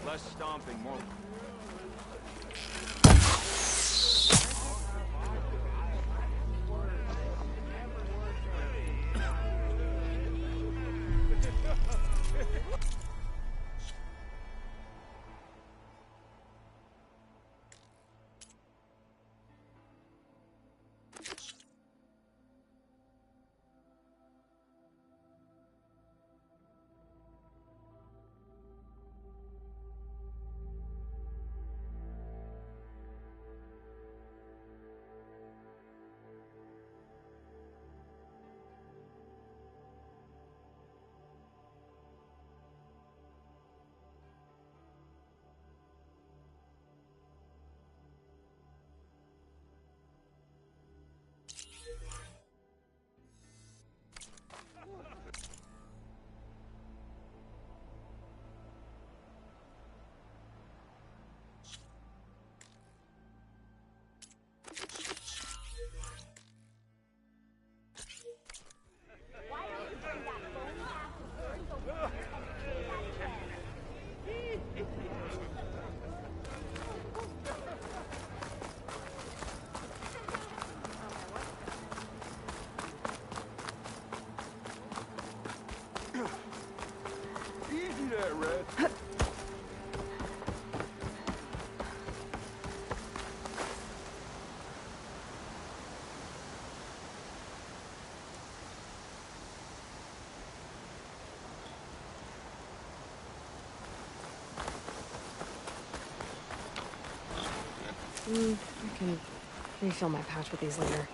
Less stomping, more... Easy there, Red. I can refill my pouch with these later.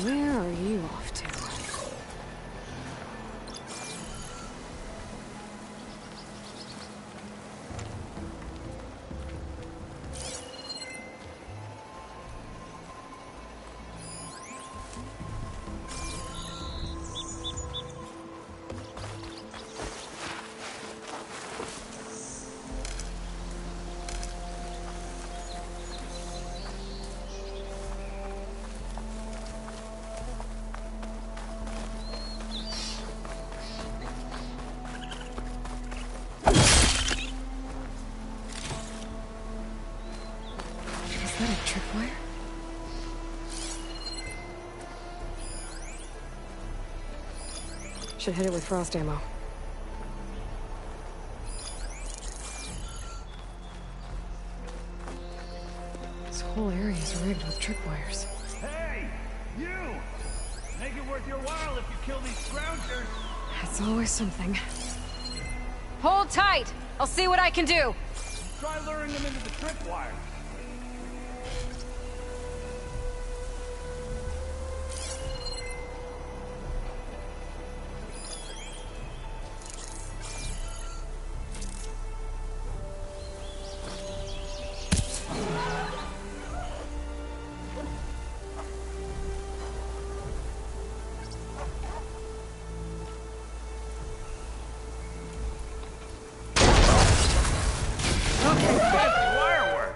Where are you off to? Is that a tripwire? Should hit it with frost ammo. This whole area is rigged with tripwires. Hey! You! Make it worth your while if you kill these scroungers! That's always something. Hold tight! I'll see what I can do! Try luring them into the tripwire. Wire work.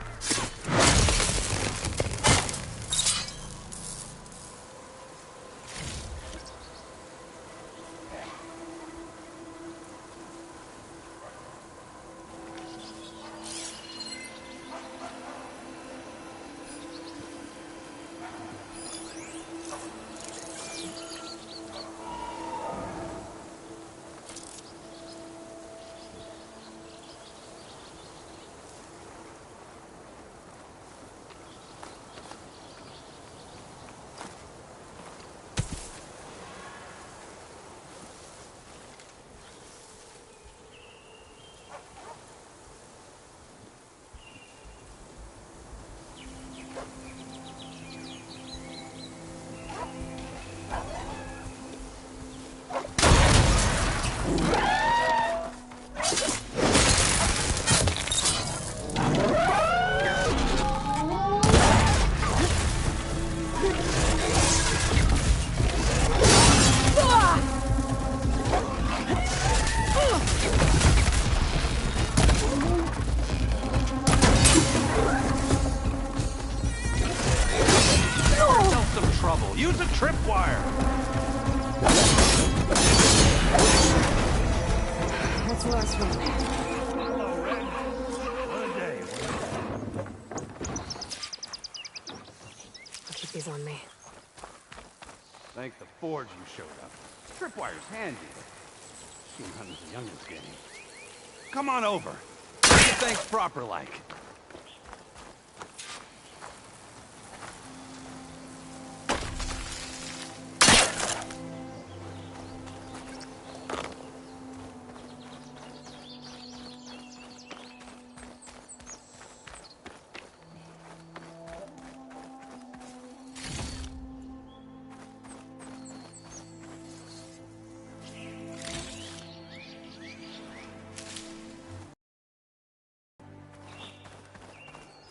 trouble. Use a tripwire. That's the last one. Hello, Red. What a day. I'll keep these on me. Thank the Forge you showed up. Tripwire's handy. She runs the youngest game. Come on over. Say thanks proper like.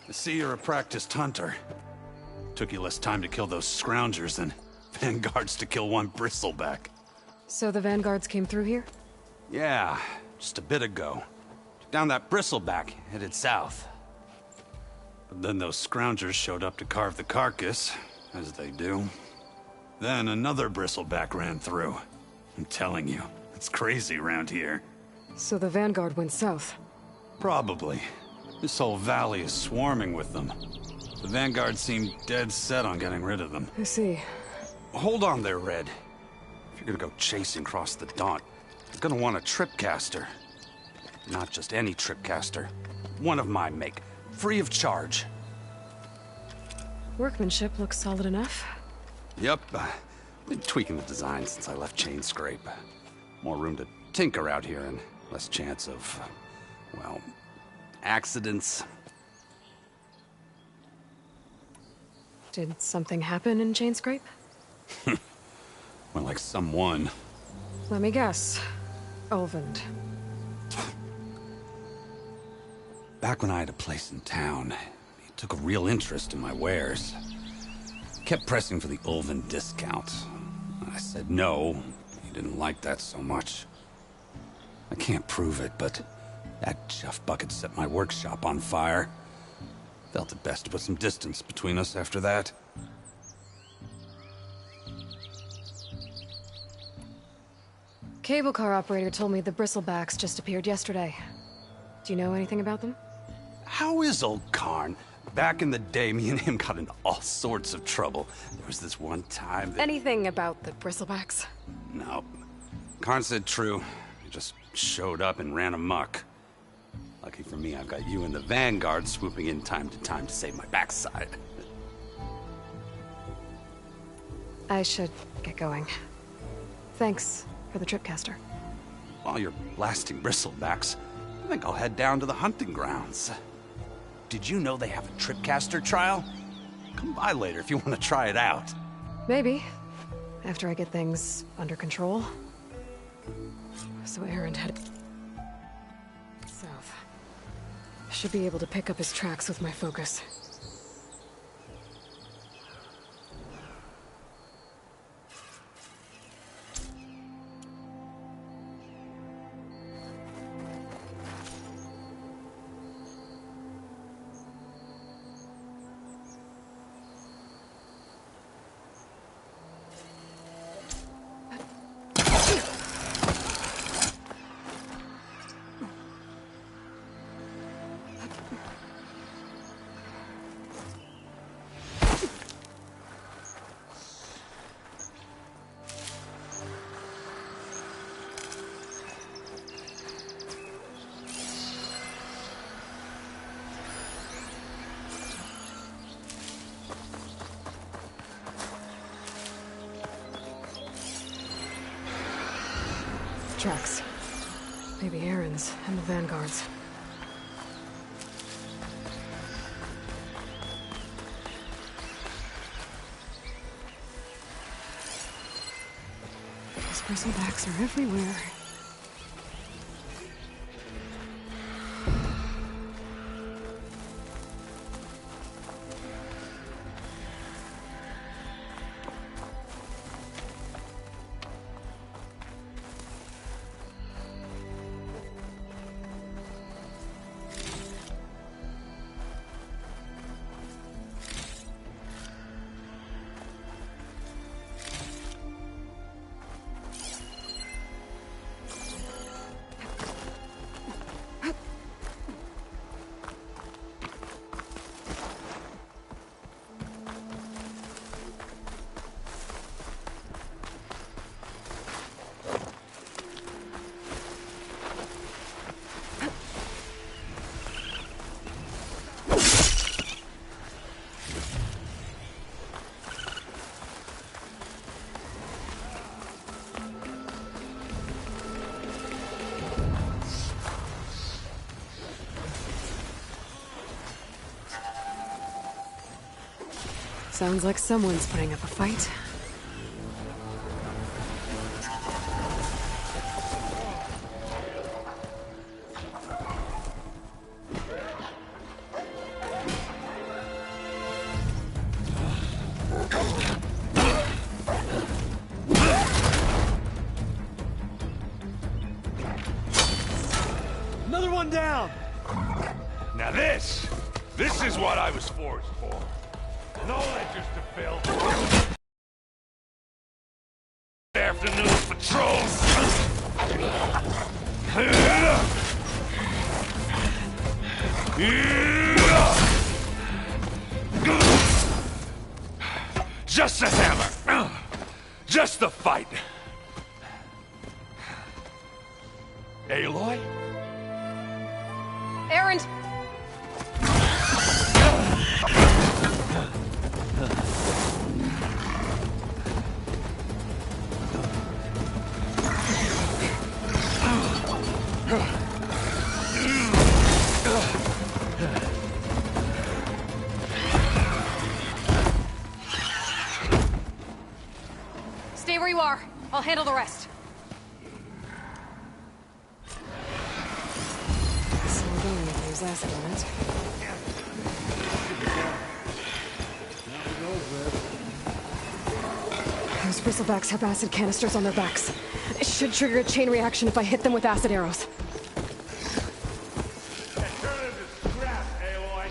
I see you're a practiced hunter. Took you less time to kill those scroungers than vanguards to kill one bristleback. So the vanguards came through here? Yeah, just a bit ago. Down that bristleback, headed south. But then those scroungers showed up to carve the carcass, as they do. Then another bristleback ran through. I'm telling you, it's crazy around here. So the vanguard went south? Probably. This whole valley is swarming with them. The vanguard seemed dead set on getting rid of them. I see. Hold on there, Red. If you're gonna go chasing across the Daunt, you're gonna want a tripcaster. Not just any tripcaster. One of my make. Free of charge. Workmanship looks solid enough. Yep. Been tweaking the design since I left Chainscrape. More room to tinker out here and less chance of, well, accidents. Did something happen in Chainscrape? Well, like someone. Let me guess. Ulvund. Back when I had a place in town, he took a real interest in my wares. Kept pressing for the Ulvund discount. I said no. He didn't like that so much. I can't prove it, but that Jeff bucket set my workshop on fire. Felt it best to put some distance between us after that. Cable car operator told me the bristlebacks just appeared yesterday. Do you know anything about them? How is old Karn? Back in the day, me and him got into all sorts of trouble. There was this one time that... Anything about the bristlebacks? No. Karn said true. He just showed up and ran amok. Lucky for me, I've got you and the Vanguard swooping in time to save my backside. I should get going. Thanks for the tripcaster. While you're blasting bristlebacks, I think I'll head down to the hunting grounds. Did you know they have a tripcaster trial? Come by later if you want to try it out. Maybe. After I get things under control. So Erend headed south. Should be able to pick up his tracks with my focus. Tracks. Maybe Erend's and the Vanguard's. These bristlebacks are everywhere. Sounds like someone's putting up a fight. Another one down! Now this is what I was forged for. No ledgers to fill. Afternoon patrols. Just a hammer. Just the fight. Aloy? Erend! Stay where you are. I'll handle the rest. So we're going to use acid on it. Those bristlebacks have acid canisters on their backs. It should trigger a chain reaction if I hit them with acid arrows. Turn him to scrap, Aloy.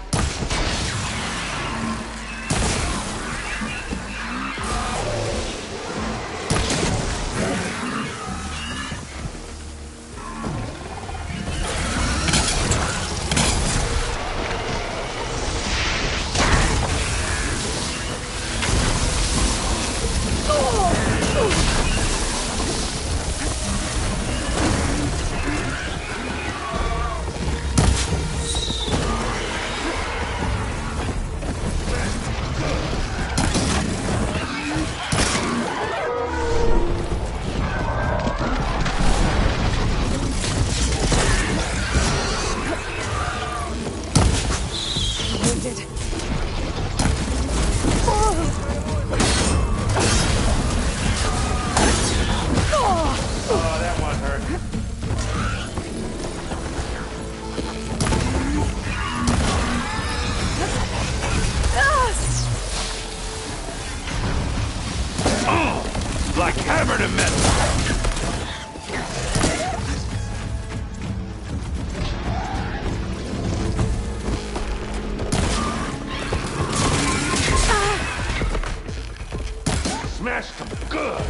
Oh, that one hurt. Oh, like hammer to metal. Smashed them good.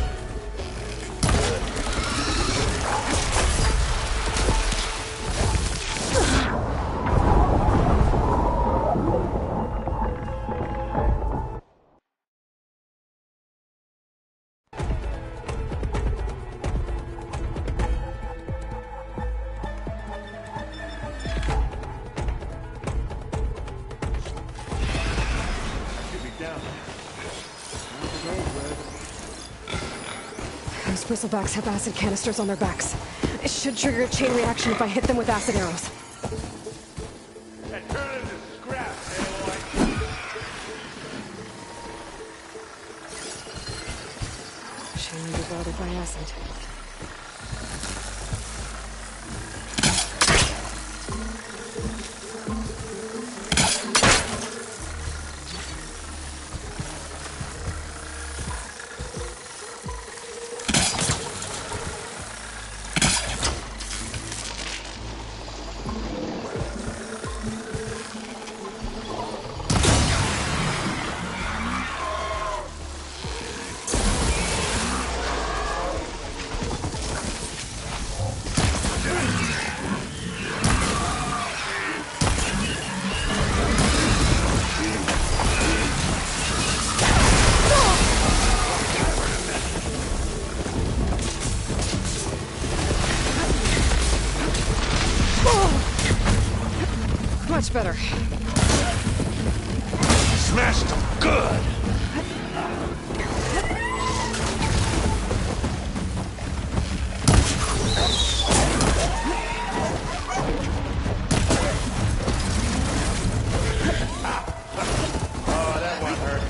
Those bristlebacks have acid canisters on their backs. It should trigger a chain reaction if I hit them with acid arrows. And turn him to scrap, Aloy. Shouldn't be bothered by acid. Much better. Smashed them good. Oh, that one hurt.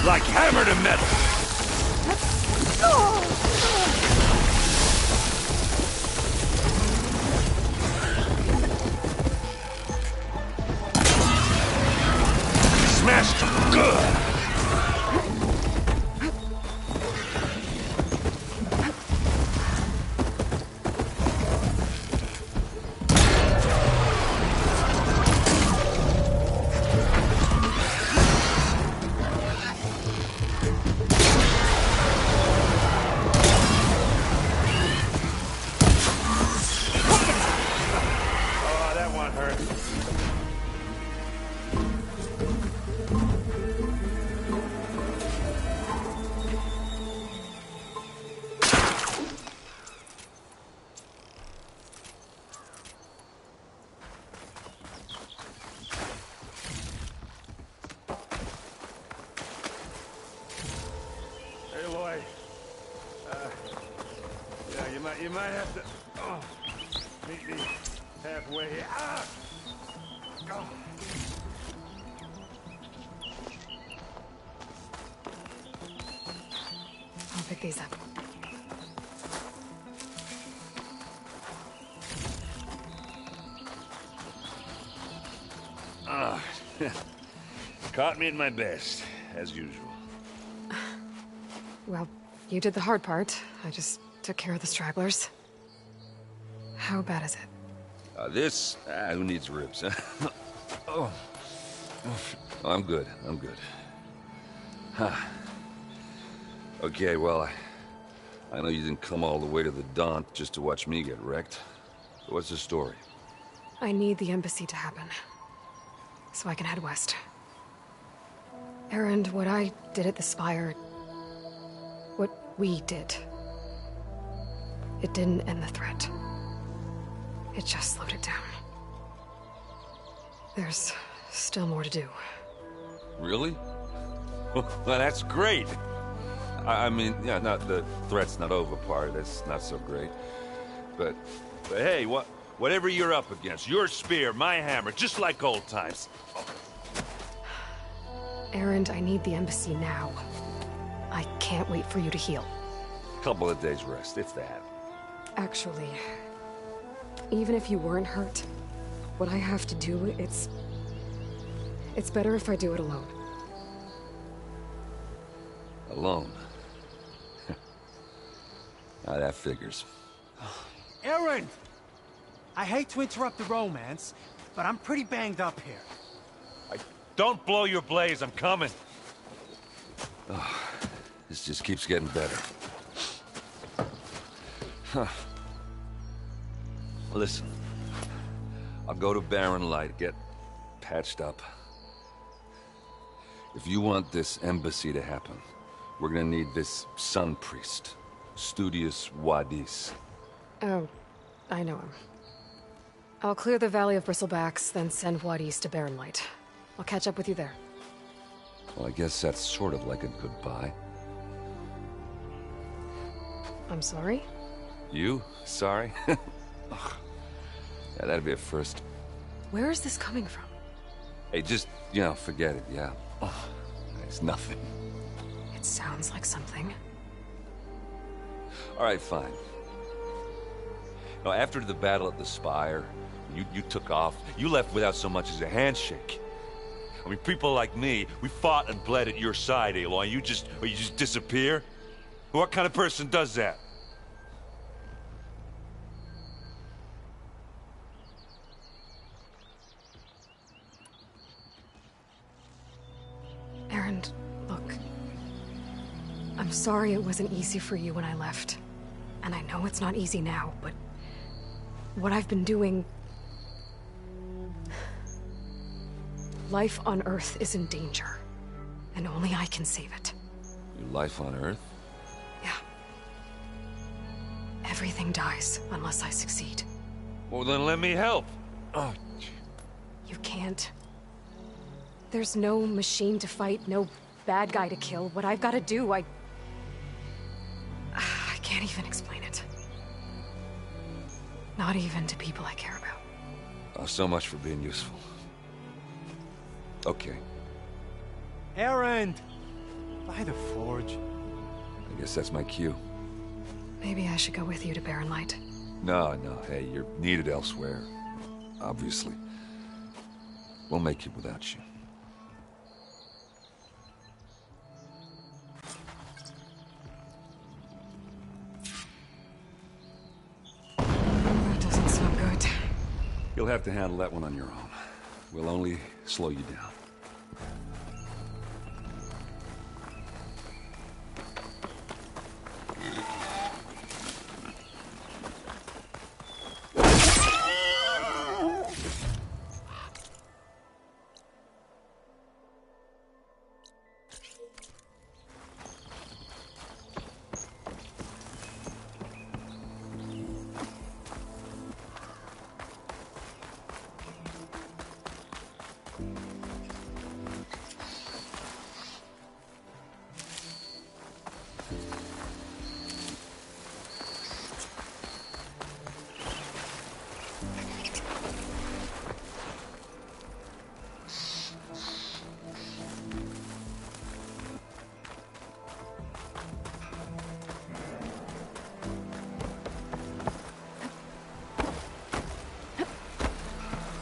Like hammer to metal. Smashed him good. You might have to meet me halfway here. Oh. I'll pick these up. Caught me at my best, as usual. Well, you did the hard part. I just took care of the stragglers. How bad is it? Who needs ribs? Oh. I'm good. Huh. Okay, well, I know you didn't come all the way to the Daunt just to watch me get wrecked. So what's the story? I need the embassy to happen, so I can head west. Erend, what I did at the Spire... what we did... it didn't end the threat. It just slowed it down. There's still more to do. Really? Well, that's great. I mean, yeah, not the threat's not over part. That's not so great. But hey, whatever you're up against, your spear, my hammer, just like old times. Erend, I need the embassy now. I can't wait for you to heal. Couple of days rest, if that. Actually, even if you weren't hurt, what I have to do, it's better if I do it alone. Alone? Now that figures. Erend! I hate to interrupt the romance, but I'm pretty banged up here. Don't blow your blaze, I'm coming. Oh, this just keeps getting better. Huh. Listen, I'll go to Barren Light, get patched up. If you want this embassy to happen, we're gonna need this Sun Priest, Studius Wadis. Oh, I know him. I'll clear the Valley of Bristlebacks, then send Wadis to Barren Light. I'll catch up with you there. Well, I guess that's sort of like a goodbye. I'm sorry? You? Sorry? Ugh. Yeah, that'd be a first. Where is this coming from? Hey, just, forget it, yeah. Ugh. It's nothing. It sounds like something. All right, fine. Now, after the battle at the Spire, you took off. You left without so much as a handshake. I mean, people like me, we fought and bled at your side, Aloy. You just disappear? What kind of person does that? Erend, look. I'm sorry it wasn't easy for you when I left. And I know it's not easy now, but... what I've been doing... life on Earth is in danger. And only I can save it. Your life on Earth? Yeah. Everything dies unless I succeed. Well, then let me help. Oh, You can't. There's no machine to fight, no bad guy to kill. What I've got to do, I can't even explain it. Not even to people I care about. oh, so much for being useful. Okay. Erend! By the forge. I guess that's my cue. Maybe I should go with you to Barren Light. No, hey, you're needed elsewhere. Obviously. We'll make it without you. That doesn't sound good. You'll have to handle that one on your own. We'll only slow you down.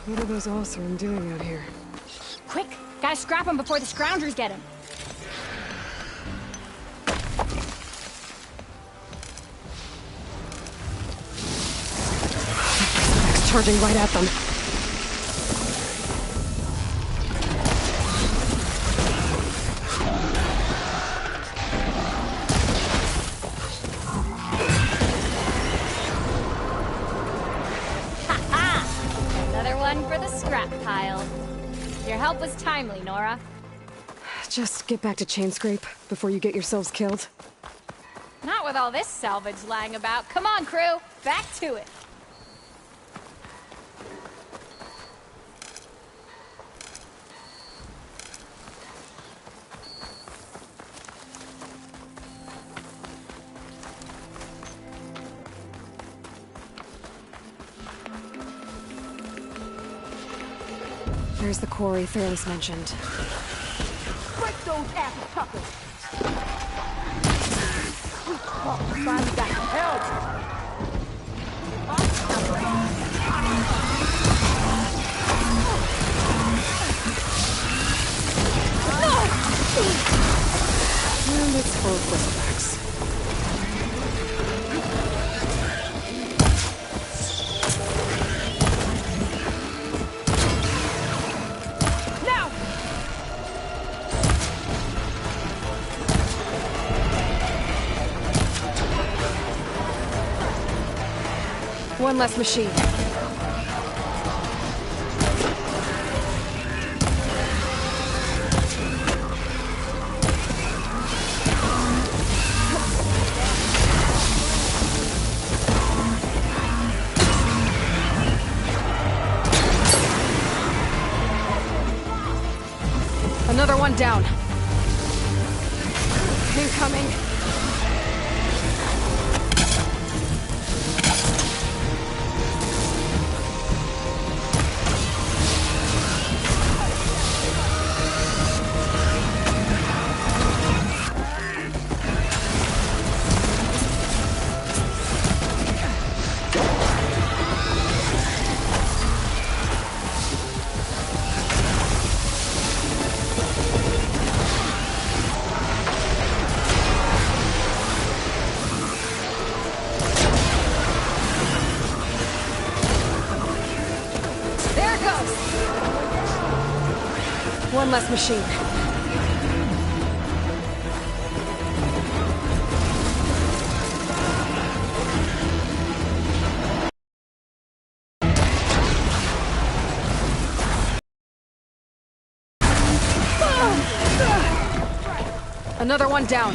What are those Oseram doing out here? Quick! Gotta scrap him before the Scroungers get him. It's charging right at them. Another one for the scrap pile. Your help was timely, Nora. Just get back to Chainscrape before you get yourselves killed. Not with all this salvage lying about. Come on, crew! Back to it! There's the quarry Thurles mentioned. Break those apple tuckers! We finally got help! And it's full of whistleblacks. One less machine. Another one down. Incoming. One less machine. Another one down.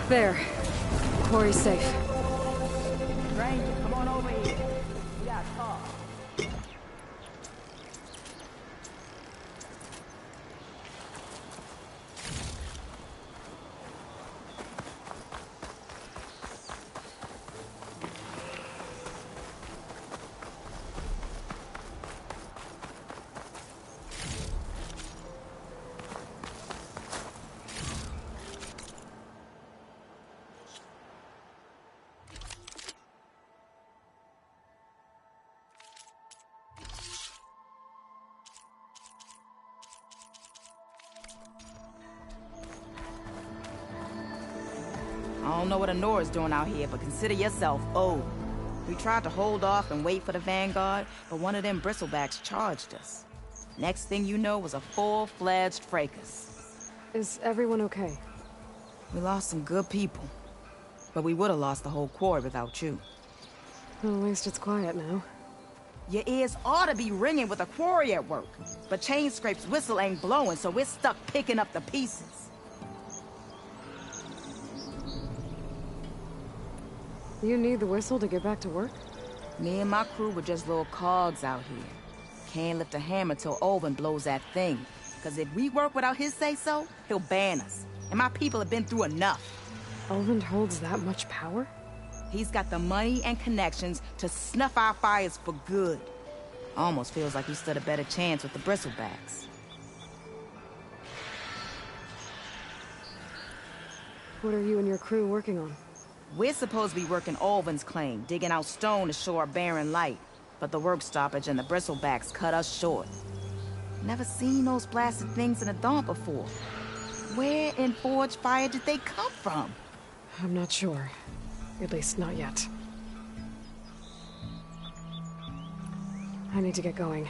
There. Quarry's safe. Ranger, come on over here. We gotta talk. I don't know what Honora's doing out here, but consider yourself owed. We tried to hold off and wait for the Vanguard, but one of them bristlebacks charged us. Next thing you know was a full-fledged fracas. Is everyone okay? We lost some good people, but we would have lost the whole quarry without you. Well, at least it's quiet now. Your ears ought to be ringing with a quarry at work, but Chainscrape's whistle ain't blowing, so we're stuck picking up the pieces. You need the whistle to get back to work? Me and my crew were just little cogs out here. Can't lift a hammer till Olvin blows that thing. Cause if we work without his say-so, he'll ban us. And my people have been through enough. Olvin holds that much power? He's got the money and connections to snuff our fires for good. Almost feels like we stood a better chance with the bristlebacks. What are you and your crew working on? We're supposed to be working Olvin's claim, digging out stone to show our barren light. But the work stoppage and the bristlebacks cut us short. Never seen those blasted things in a Dawn before. Where in Forge Fire did they come from? I'm not sure. At least not yet. I need to get going.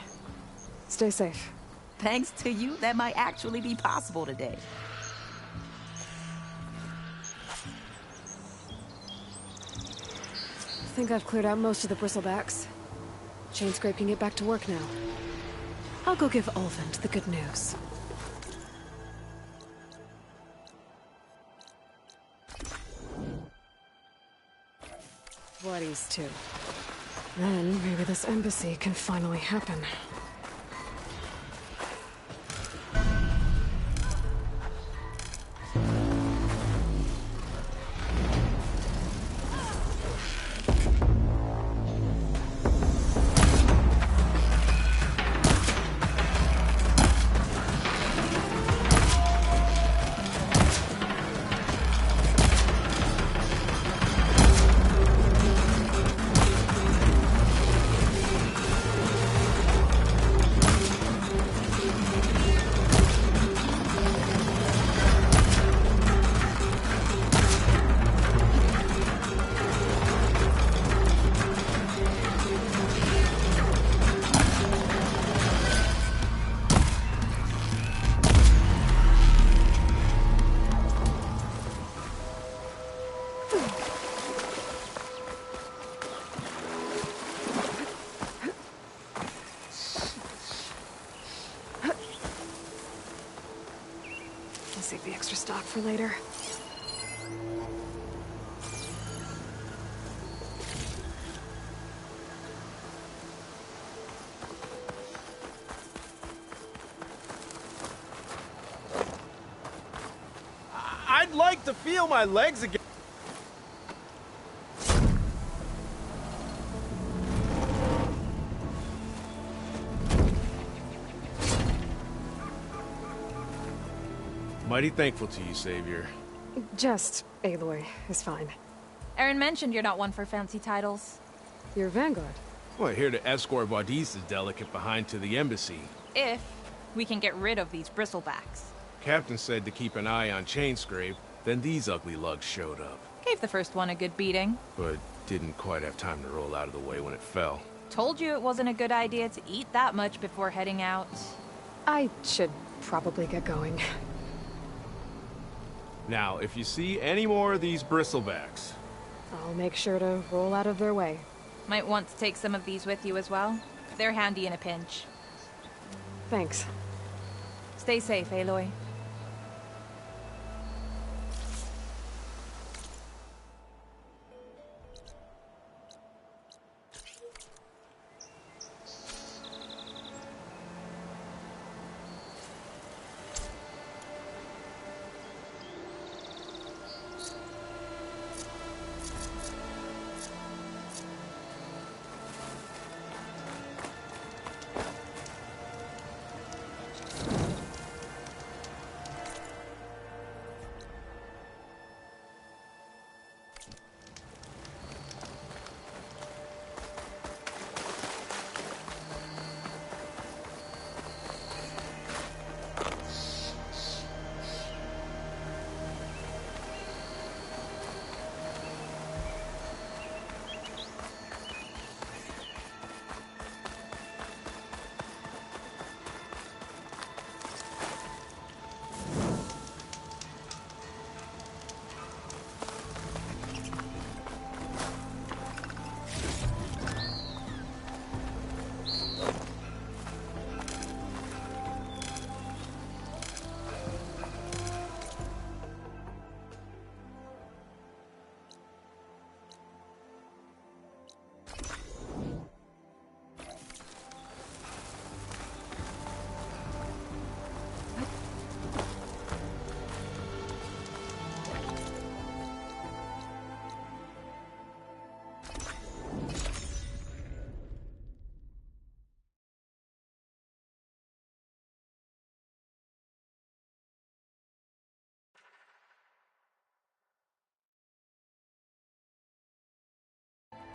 Stay safe. Thanks to you, that might actually be possible today. I think I've cleared out most of the bristlebacks. Chainscrape can get back to work now. I'll go give Olvin the good news. Bloodies too. Then maybe this embassy can finally happen. Save the extra stock for later. I'd like to feel my legs again. Mighty thankful to you, Savior. Just Aloy is fine. Erin mentioned you're not one for fancy titles. You're Vanguard. Well, here to escort Wadis's delicate behind to the embassy. If we can get rid of these bristlebacks. Captain said to keep an eye on Chainscrape, then these ugly lugs showed up. Gave the first one a good beating. But didn't quite have time to roll out of the way when it fell. Told you it wasn't a good idea to eat that much before heading out. I should probably get going. Now, if you see any more of these bristlebacks... I'll make sure to roll out of their way. Might want to take some of these with you as well. They're handy in a pinch. Thanks. Stay safe, Aloy.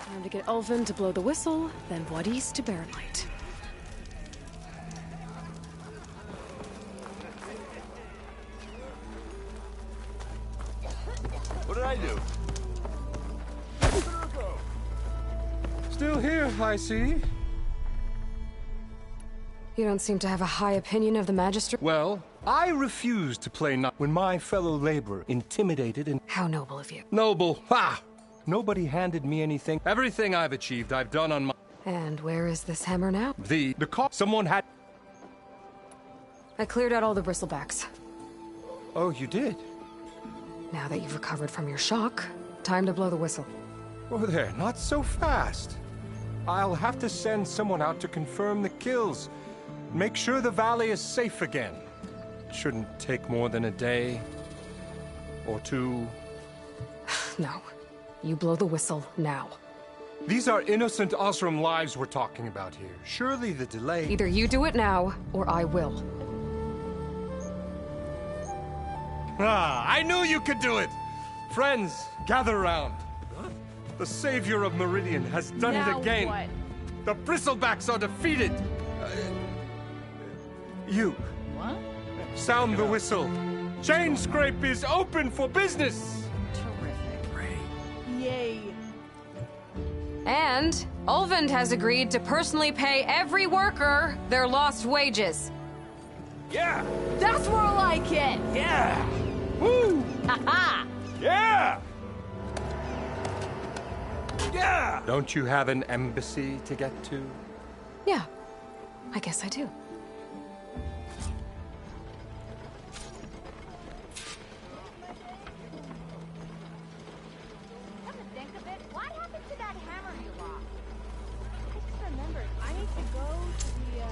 Time to get Ulvin to blow the whistle, then Wadis to Barren Light. What did I do? Still here, I see. You don't seem to have a high opinion of the Magistrate. Well, I refuse to play when my fellow laborer intimidated and... How noble of you. Noble? Ha! Nobody handed me anything. Everything I've achieved, I've done on my... And where is this hammer now? The cop... Someone had... I cleared out all the bristlebacks. Oh, you did? Now that you've recovered from your shock, time to blow the whistle. Oh, there, not so fast. I'll have to send someone out to confirm the kills. Make sure the valley is safe again. It shouldn't take more than a day. Or two. No. You blow the whistle now. These are innocent Osram lives we're talking about here. Surely the delay... Either you do it now, or I will. Ah, I knew you could do it! Friends, gather around. The savior of Meridian has done it again. What? The Bristlebacks are defeated. You. What? Sound the whistle. Chainscrape is open for business. Terrific. Yay. And Ulvin has agreed to personally pay every worker their lost wages. Yeah! That's more like it! Yeah! Woo! Ha-ha! Yeah! Yeah! Don't you have an embassy to get to? Yeah, I guess I do. Come to think of it, what happened to that hammer you lost? I just remembered. I need to go to the,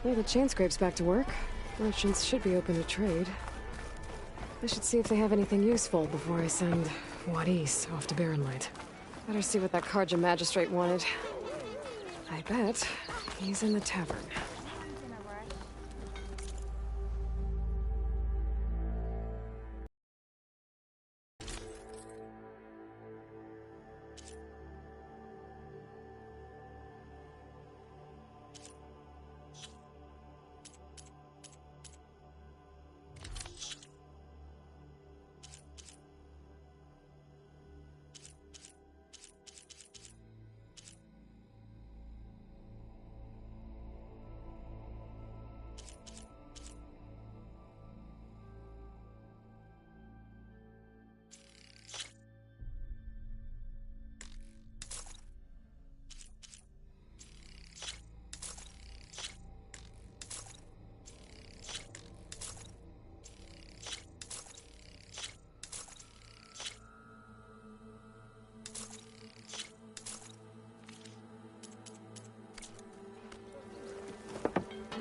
Well, the Chainscrape's back to work. Merchants should be open to trade. I should see if they have anything useful before I send Wadis off to Barren Light. Better see what that Carja magistrate wanted. I bet he's in the tavern.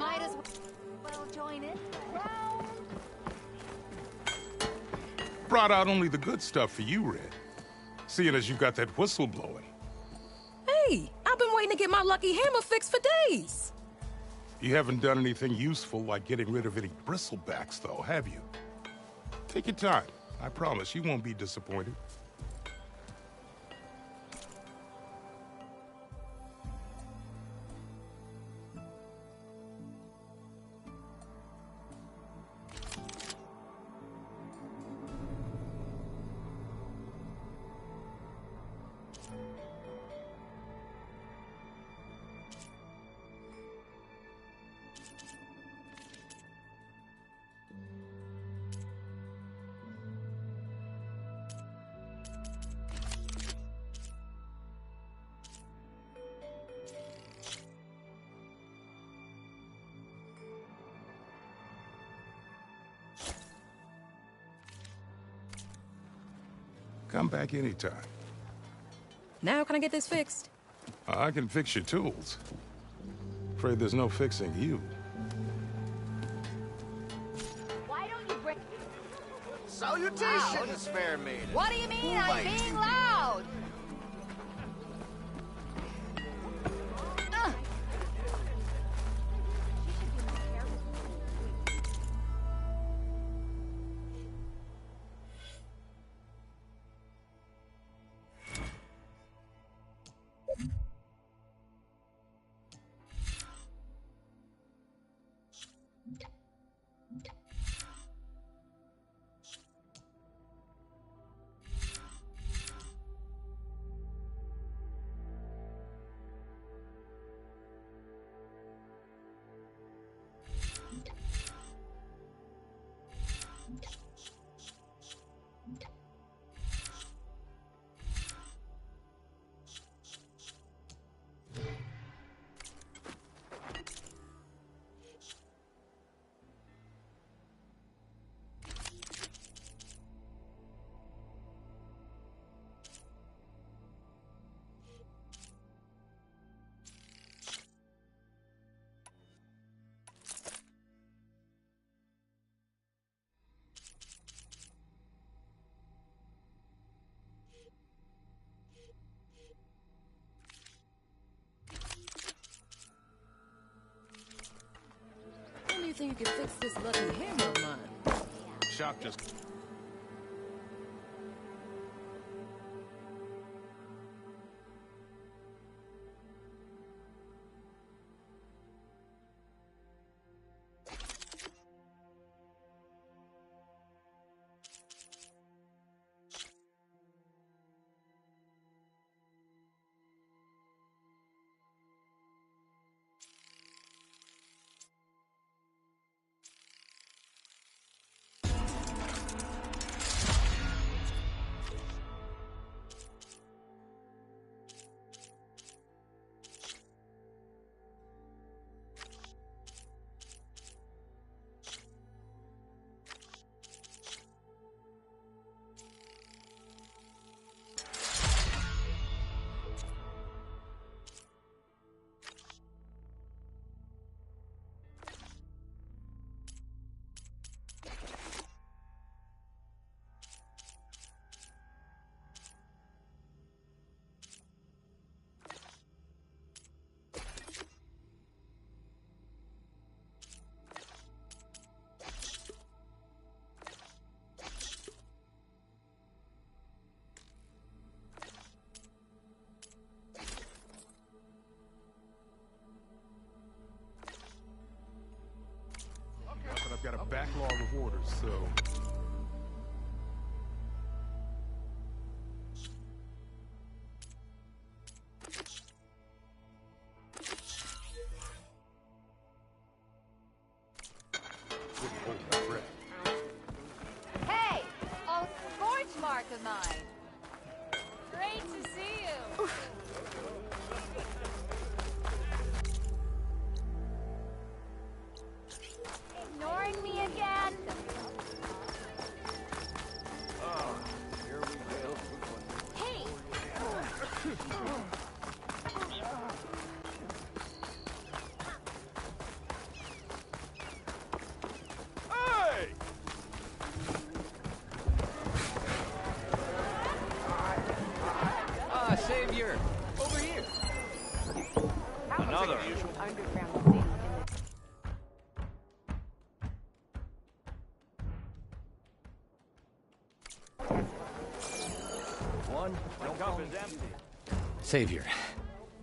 might as well join in. Brought out only the good stuff for you, Red. Seeing as you got that whistle blowing. Hey, I've been waiting to get my lucky hammer fixed for days. You haven't done anything useful like getting rid of any bristlebacks, though, have you? Take your time. I promise you won't be disappointed. Come back anytime. Now can I get this fixed? I can fix your tools. Afraid there's no fixing you. Why don't you bring... Salutations, fair maiden. What do you mean I'm being loud? you think you can fix this lucky hammer of mine? Shop just... I've got a backlog of orders, so... Hey! Oh, scorch mark of mine! Great to see you! Ignoring me again? Here we go. Hey! Hey! Savior! Over here! Another. Underground One, no cup is empty. Savior,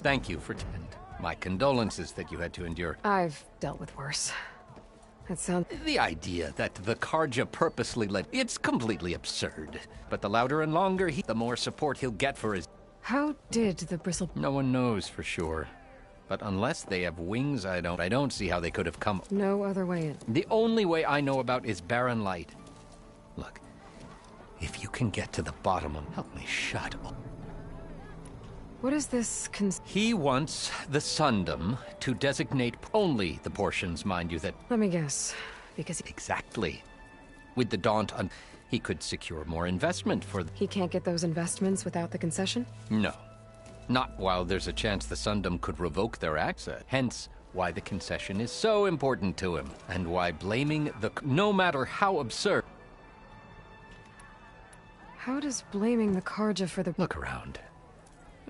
thank you for... And my condolences that you had to endure. I've dealt with worse. That sounds... The idea that the Carja purposely let... It's completely absurd. But the louder and longer the more support he'll get for his... How did the bristle... No one knows for sure. But unless they have wings, I don't see how they could have come... No other way in. The only way I know about is Barren Light. Look, if you can get to the bottom of... Help me shut up. What is this He wants the Sundom to designate only the portions, mind you, that... Let me guess. Because... Exactly. With the Daunt on... He could secure more investment for... He can't get those investments without the concession? No. Not while there's a chance the Sundom could revoke their access. Hence, why the concession is so important to him. And why blaming the... No matter how absurd... How does blaming the Carja for the... Look around.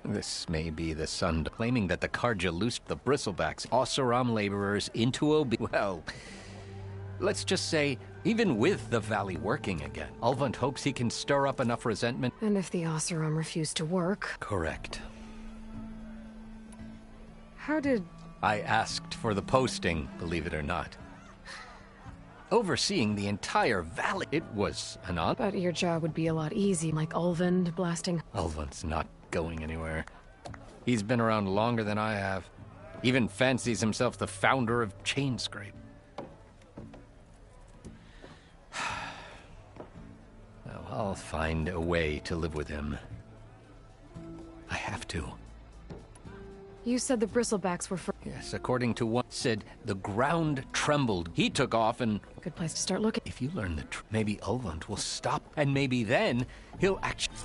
This may be the Sundom claiming that the Carja loosed the Bristlebacks, Oseram laborers, into well... Let's just say, even with the Valley working again, Ulvund hopes he can stir up enough resentment... And if the Oseram refuse to work... Correct. How did... I asked for the posting, believe it or not. Overseeing the entire valley, it was an honor. But your job would be a lot easier, like Ulvund blasting... Ulvund's not going anywhere. He's been around longer than I have. Even fancies himself the founder of Chainscrape. Well, I'll find a way to live with him. I have to. You said the Bristlebacks were for... Yes, according to what said, the ground trembled. He took off and... Good place to start looking. If you learn the truth, maybe Ulvund will stop, and maybe then he'll actually...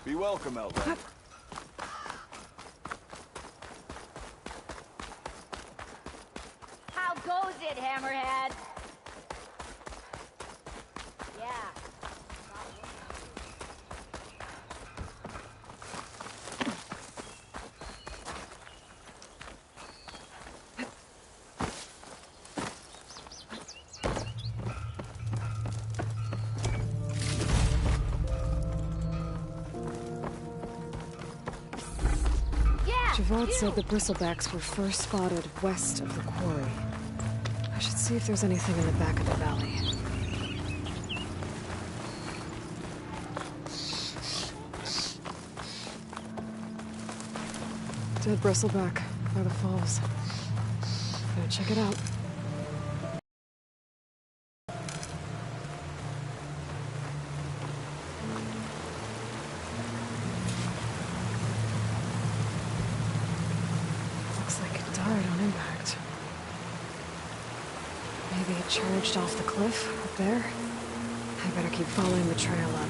Be welcome, Outlander. How goes it, Hammerhead? Yeah. Javad said the bristlebacks were first spotted west of the quarry. I should see if there's anything in the back of the valley. Dead bristleback by the falls. Gotta check it out. Maybe it charged off the cliff up there. I better keep following the trail up.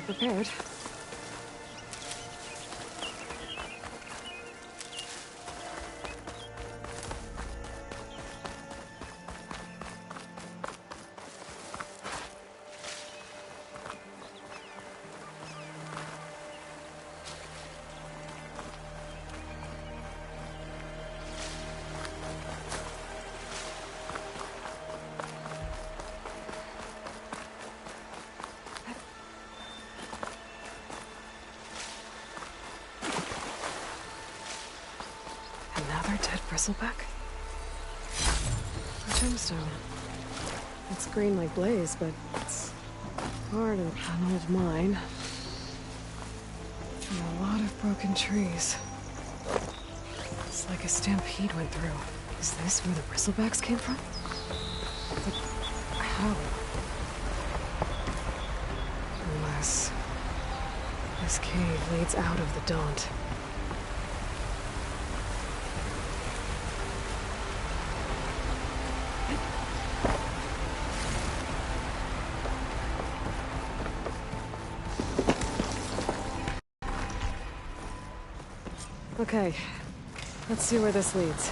Prepared. Another dead bristleback? A gemstone. It's green like blaze, but it's hard and an old mine. And a lot of broken trees. It's like a stampede went through. Is this where the bristlebacks came from? But how? Unless this cave leads out of the Daunt. Okay, let's see where this leads.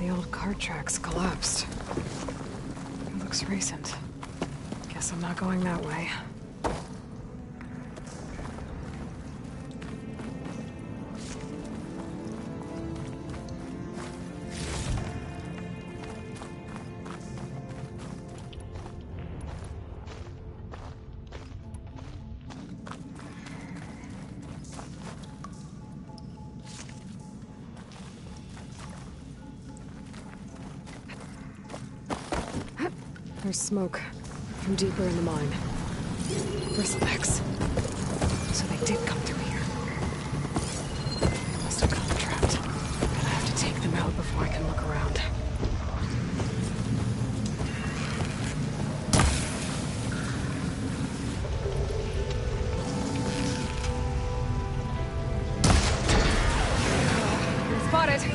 The old cart tracks collapsed. It looks recent. Guess I'm not going that way. There's smoke from deeper in the mine. Bristlebacks. So they did come through here. They must have gotten trapped. And I have to take them out before I can look around. Spotted!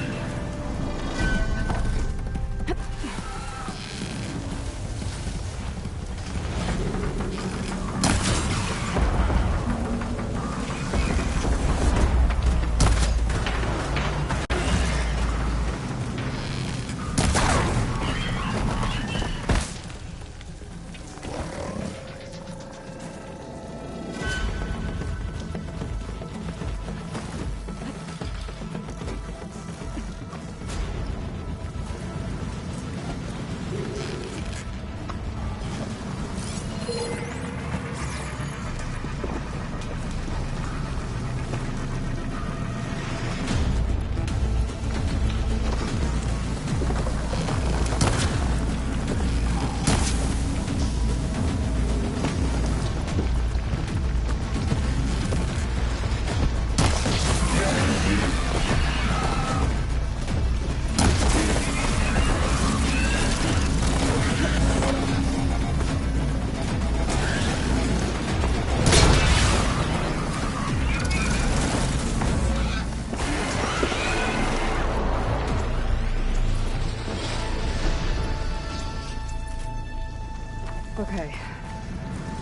Okay.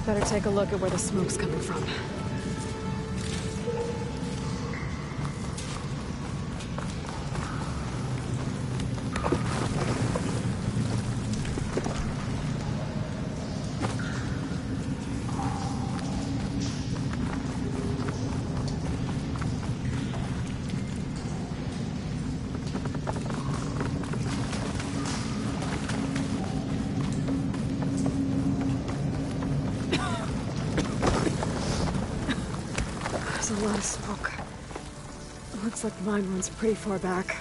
Better take a look at where the smoke's coming from. There's a lot of smoke. Looks like the mine runs pretty far back.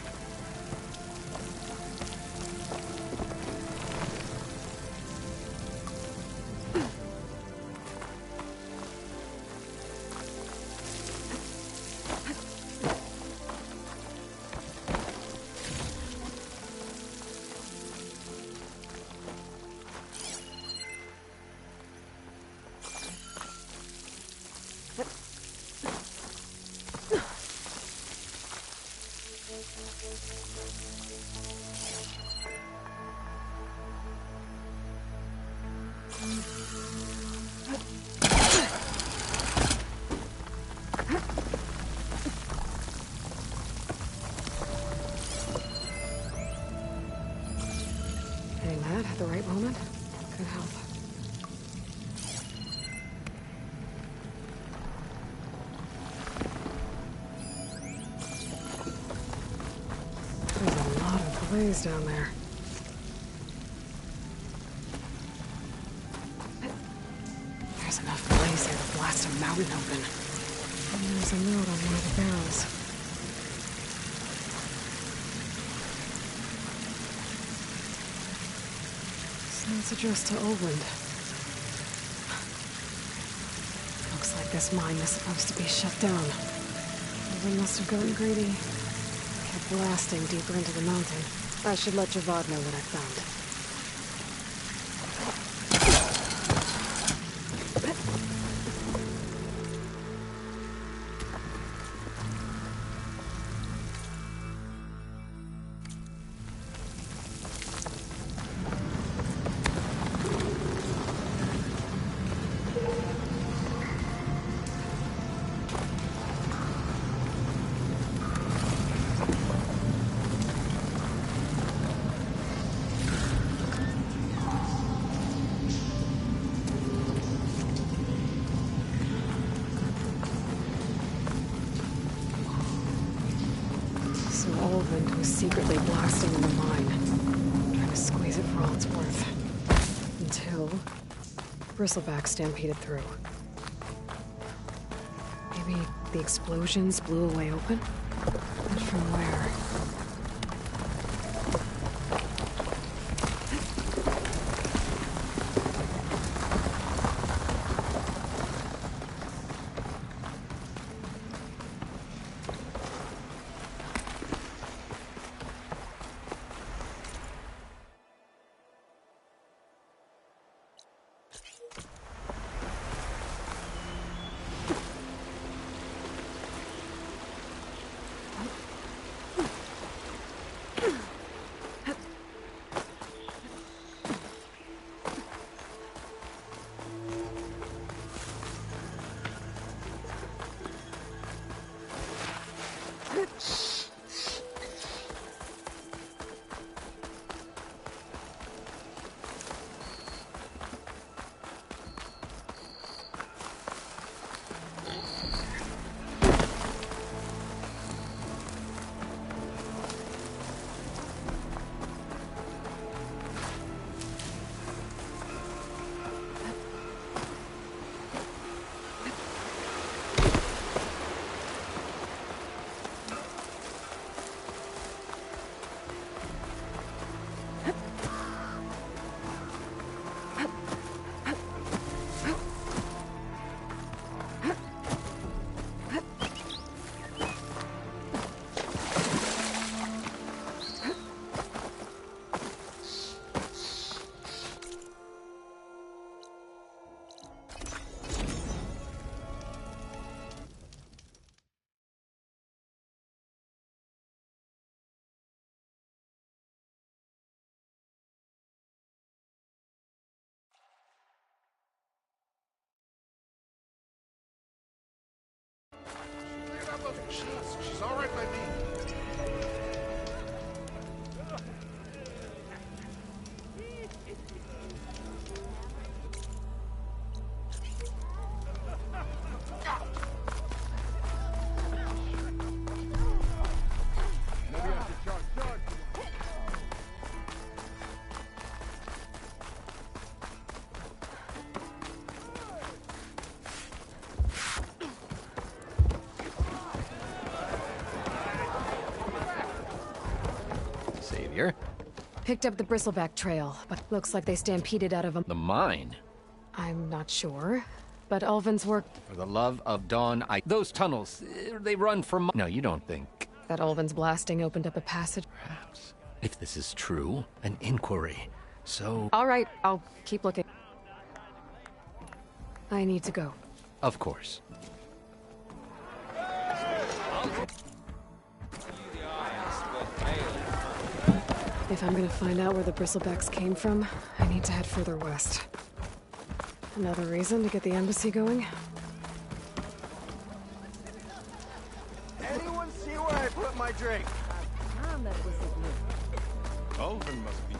Hitting that at the right moment could help. There's a lot of blaze down there. There's enough blaze here to blast a mountain open. And there's a note on one of the barrels. It's addressed to Olvend. Looks like this mine is supposed to be shut down. Olvend must have gotten greedy. Kept blasting deeper into the mountain. I should let Javad know what I found. Olvend was secretly blasting in the mine, trying to squeeze it for all it's worth. Until Bristleback stampeded through. Maybe the explosions blew a way open? But from where? She's all right by me. Savior? Picked up the Bristleback trail, but looks like they stampeded out of a... The mine? I'm not sure, but Ulvin's work... For the love of Dawn, those tunnels, they run from... No, you don't think... That Ulvin's blasting opened up a passage. Perhaps. If this is true, an inquiry. So... All right, I'll keep looking. I need to go. Of course. If I'm gonna find out where the Bristlebacks came from, I need to head further west. Another reason to get the embassy going? Anyone see where I put my drink? Ulvin must be.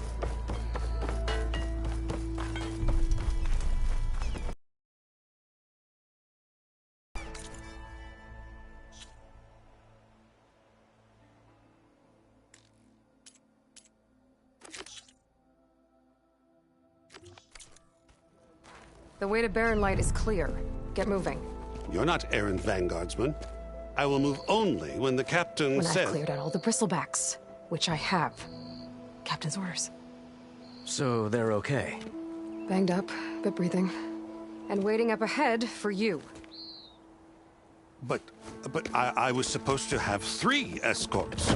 The way to Barren Light is clear. Get moving. You're not errand vanguardsman. I will move only when the captain When says... I've cleared out all the Bristlebacks, which I have. Captain's orders. So they're okay? Banged up, but breathing. And waiting up ahead for you. But I was supposed to have 3 escorts.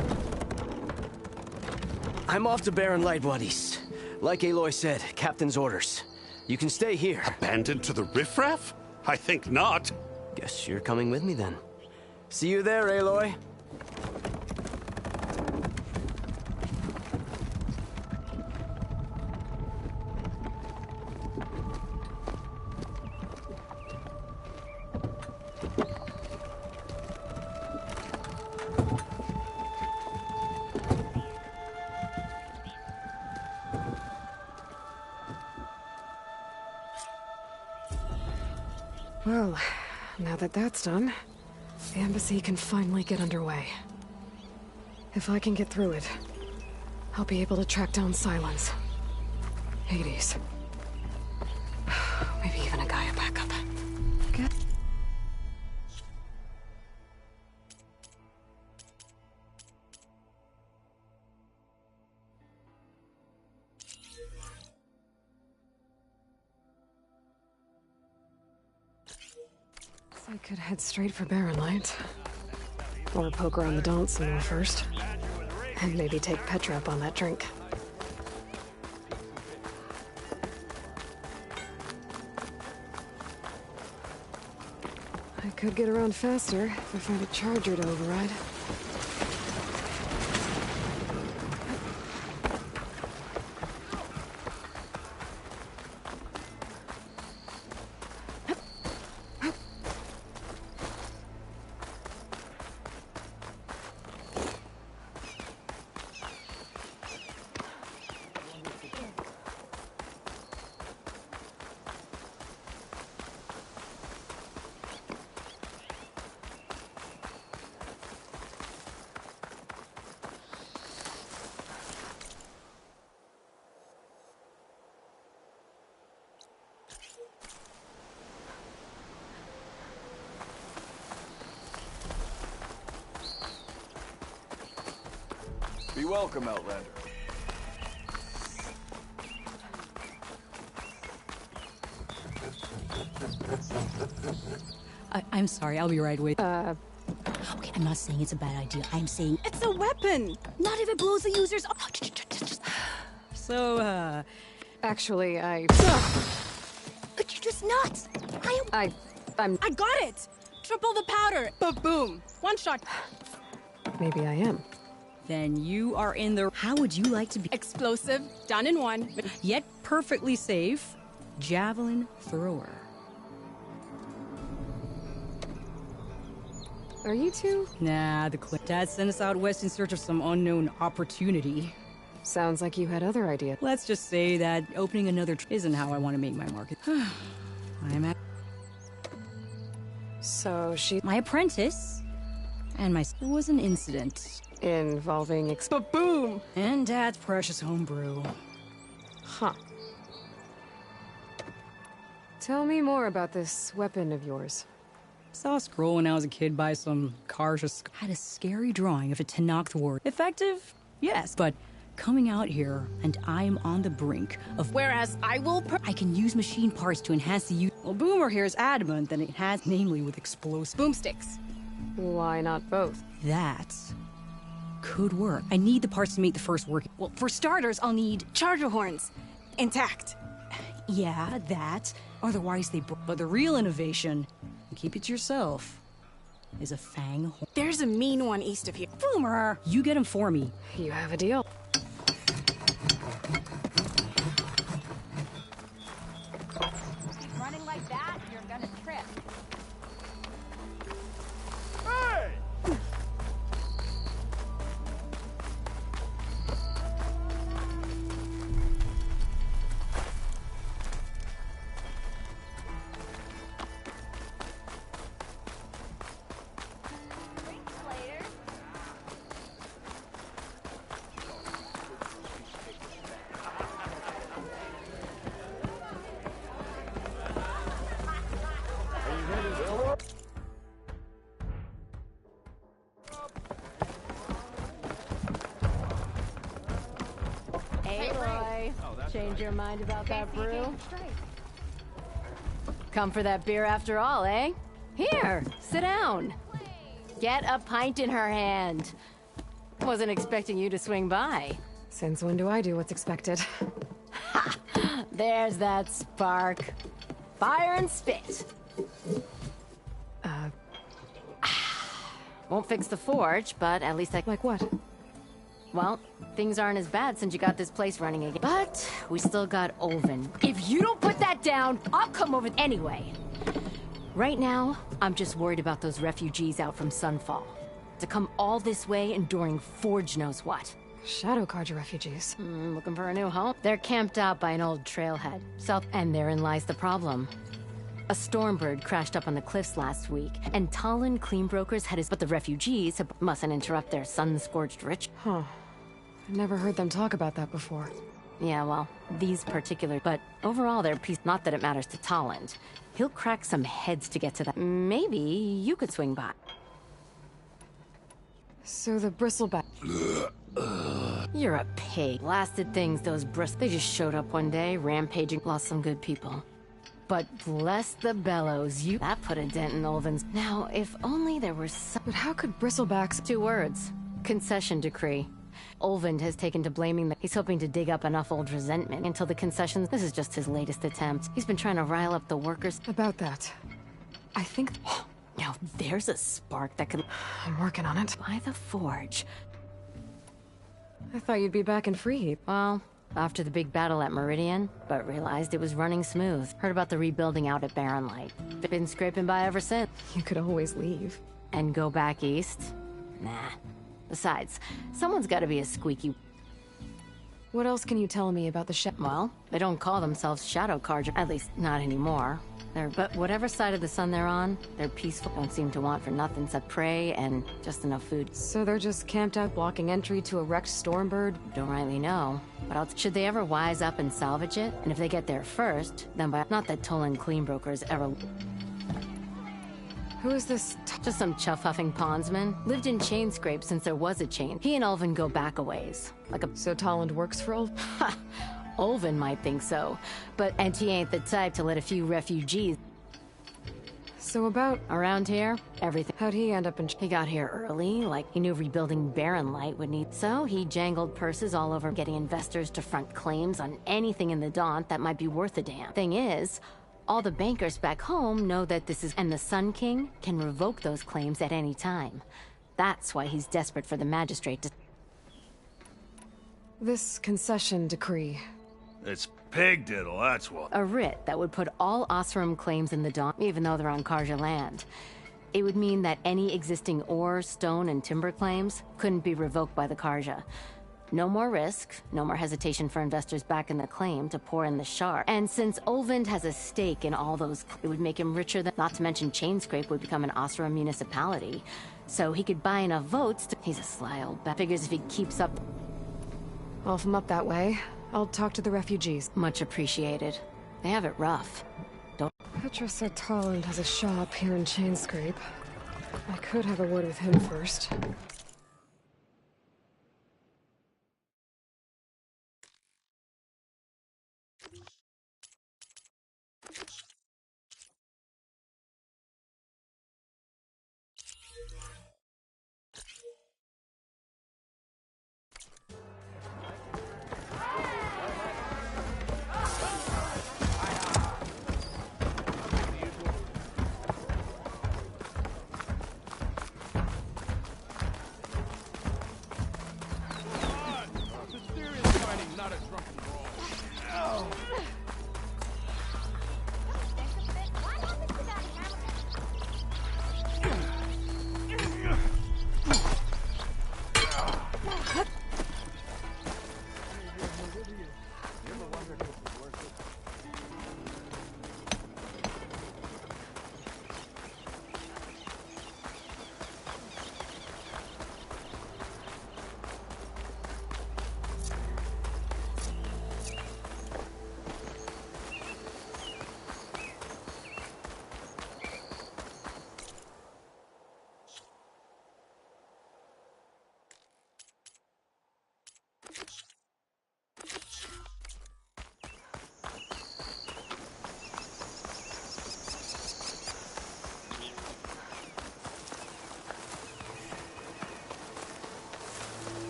I'm off to Barren Light, Wadis. Like Aloy said, captain's orders. You can stay here. Abandoned to the riffraff? I think not. Guess you're coming with me then. See you there, Aloy. Well, now that that's done, the embassy can finally get underway. If I can get through it, I'll be able to track down Silence. Hades. Maybe even a Gaia backup. Get... I could head straight for Barren Light. Or poke around the Daunt some more first. And maybe take Petra up on that drink. I could get around faster if I find a charger to override. Be welcome, Outlander. I'm sorry, I'll be right with you. Okay, I'm not saying it's a bad idea. I'm saying It's a weapon! not if it blows the users up. So, Actually, But you're just nuts. I got it! Triple the powder! Ba-boom! One shot. Maybe I am. Then you are in the... How would you like to be? Explosive, done in one, yet perfectly safe, javelin thrower. Are you two? Nah, Dad sent us out west in search of some unknown opportunity. Sounds like you had other ideas. Let's just say that opening another isn't how I want to make my market. I'm at... So my apprentice and my... There was an incident. Involving boom! And Dad's precious homebrew. Huh. Tell me more about this weapon of yours. Saw a scroll when I was a kid by some Karja. Had a scary drawing of a Tenakth ward. Effective? Yes, but coming out here, and I'm on the brink of... Whereas I can use machine parts to enhance the use... Well, Boomer here is adamant that it has, namely with explosive... Boomsticks. Why not both? That could work. I need the parts to make the first work. Well, for starters, I'll need... Charger horns. Intact. Yeah, that. Otherwise they... But the real innovation, and keep it to yourself, is a fang horn. There's a mean one east of here. Boomer! You get him for me. You have a deal. Keep running like that, you're gonna trip. Hey! Change your mind about that brew? Come for that beer after all, eh? Here, sit down. Get a pint in her hand. Wasn't expecting you to swing by. Since when do I do what's expected? Ha! There's that spark. Fire and spit. Won't fix the forge, but at least I... Like what? Well, things aren't as bad since you got this place running again. But we still got Olvin. If you don't put that down, I'll come over anyway. Right now, I'm just worried about those refugees out from Sunfall. To come all this way enduring Forge knows what. Shadow Karja refugees. Looking for a new home? They're camped out by an old trailhead. South, and therein lies the problem. A Stormbird crashed up on the cliffs last week, and Talon Cleanbrokers had his... But the refugees mustn't interrupt their sun-scorched rich... Huh. I've never heard them talk about that before. Yeah, well, these particular... But overall, they're peace... Not that it matters to Talland. He'll crack some heads to get to that. Maybe you could swing by. So the bristleback... You're a pig. Blasted things, those They just showed up one day, rampaging, lost some good people. But bless the bellows, That put a dent in Olvin's... Now, if only there were some... But how could bristlebacks... 2 words. Concession decree. Olvind has taken to blaming the... He's hoping to dig up enough old resentment until the concessions... This is just his latest attempt. He's been trying to rile up the workers... About that. I think... Now, there's a spark that could... I'm working on it. By the Forge. I thought you'd be back in Freeheap. Well, after the big battle at Meridian, but realized it was running smooth. Heard about the rebuilding out at Barren Light. Been scraping by ever since. You could always leave. And go back east? Nah. Besides, someone's gotta be a squeaky... What else can you tell me about the Well, they don't call themselves Shadow Karja, at least not anymore. But whatever side of the sun they're on, they're peaceful. Don't seem to want for nothing except prey and just enough food. So they're just camped out blocking entry to a wrecked Stormbird? Don't rightly know. But should they ever wise up and salvage it? And if they get there first, then by... Not that Tolan Cleanbrokers ever... Who is this? Just some chuff-huffing pondsman. Lived in Chainscrape since there was a chain. He and Ulvin go back a ways. So Talland works for Ulvin? Ha! Ulvin might think so. And he ain't the type to let a few refugees... So about... Around here, everything... How'd he end up in... He got here early, like he knew rebuilding Barren Light would need... So he jangled purses all over getting investors to front claims on anything in the Daunt that might be worth a damn. Thing is... All the bankers back home know that this is... And the Sun King can revoke those claims at any time. That's why he's desperate for the magistrate to... This concession decree... It's pig diddle, that's what. A writ that would put all Osram claims in the Daunt, even though they're on Karja land. It would mean that any existing ore, stone, and timber claims couldn't be revoked by the Karja. No more risk, no more hesitation for investors back in the claim to pour in the shard. And since Olvind has a stake in all those, it would make him richer than, not to mention Chainscrape would become an Oseram municipality. So he could buy enough votes to, he's a sly old bat. Figures if he keeps up. Well, if I'm up that way, I'll talk to the refugees. Much appreciated. They have it rough. Don't. Petra said Tolland has a shop here in Chainscrape. I could have a word with him first.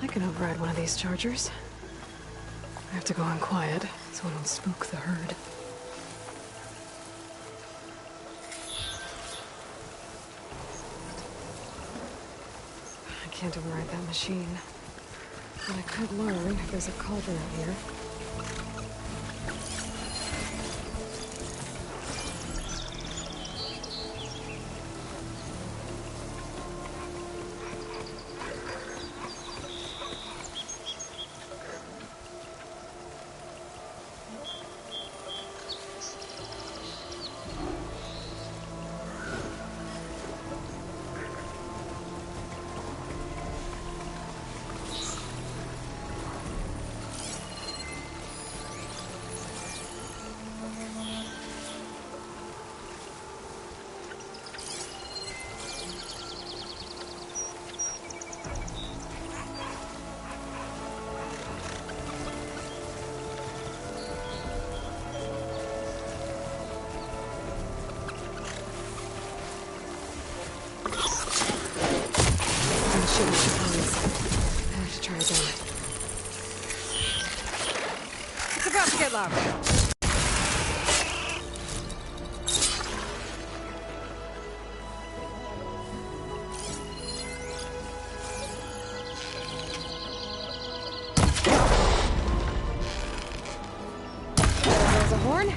I can override one of these chargers. I have to go in quiet, so I don't spook the herd. I can't override that machine. But I could learn if there's a cauldron out here. It's about to get loud. There's a horn.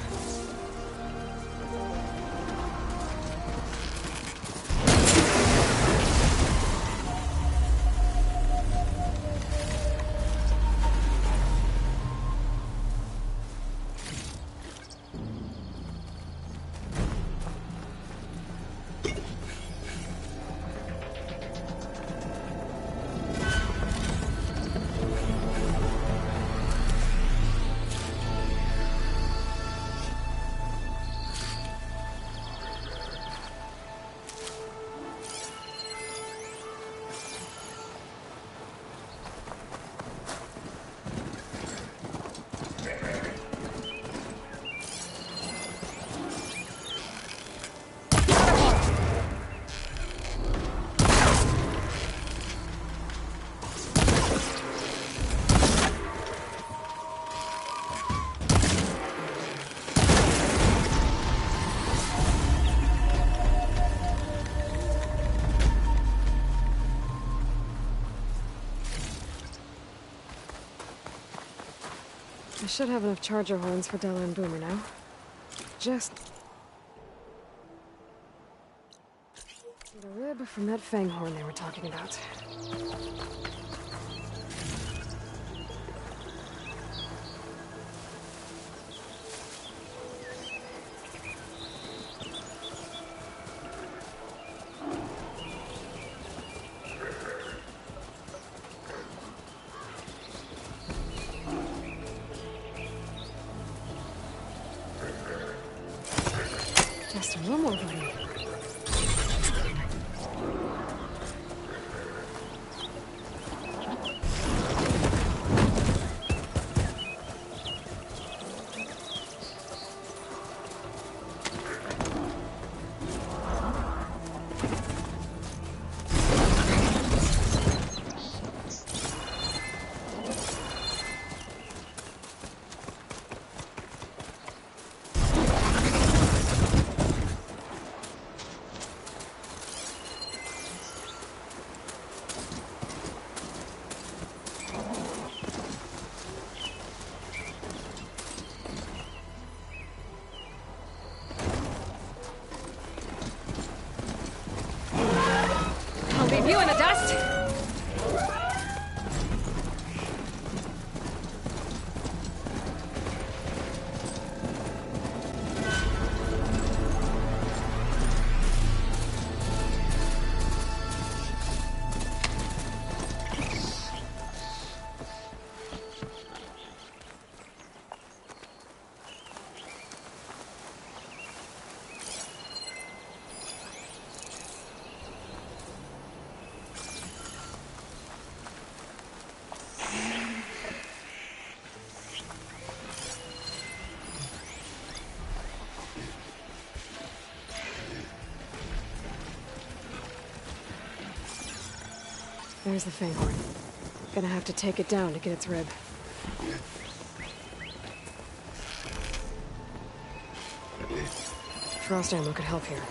I should have enough charger horns for Della and Boomer now. Just... from that fanghorn they were talking about. Just one more, buddy. Leave you in the dust. There's the fanghorn. Gonna have to take it down to get its rib. Frost ammo could help here.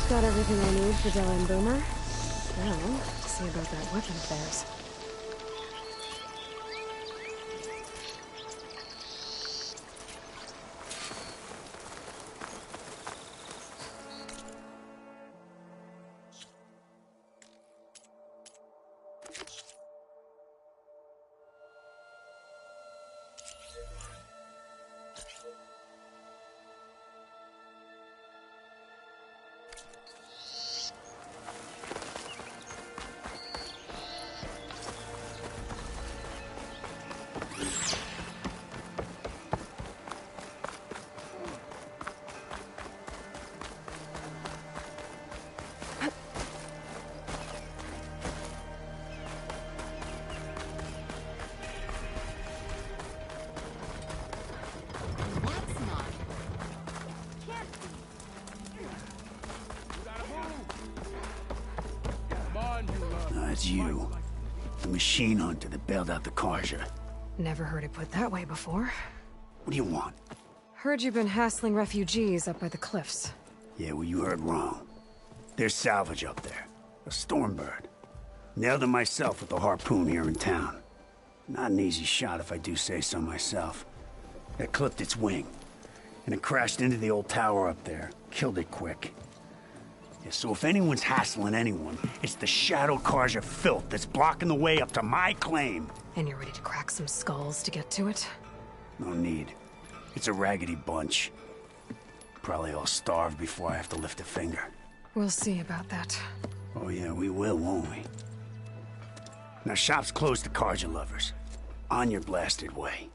Got everything I need for Della and Boomer. Now, see about that weapon of theirs. It's you. The machine hunter that bailed out the Carja. Never heard it put that way before. What do you want? Heard you've been hassling refugees up by the cliffs. Yeah, well, you heard wrong. There's salvage up there. A Stormbird. Nailed it myself with the harpoon here in town. Not an easy shot if I do say so myself. It clipped its wing. And it crashed into the old tower up there. Killed it quick. Yeah, so if anyone's hassling anyone, it's the Shadow Carja filth that's blocking the way up to my claim. And you're ready to crack some skulls to get to it? No need. It's a raggedy bunch. Probably all starved before I have to lift a finger. We'll see about that. Oh yeah, we will, won't we? Now, shop's closed to Carja lovers. On your blasted way.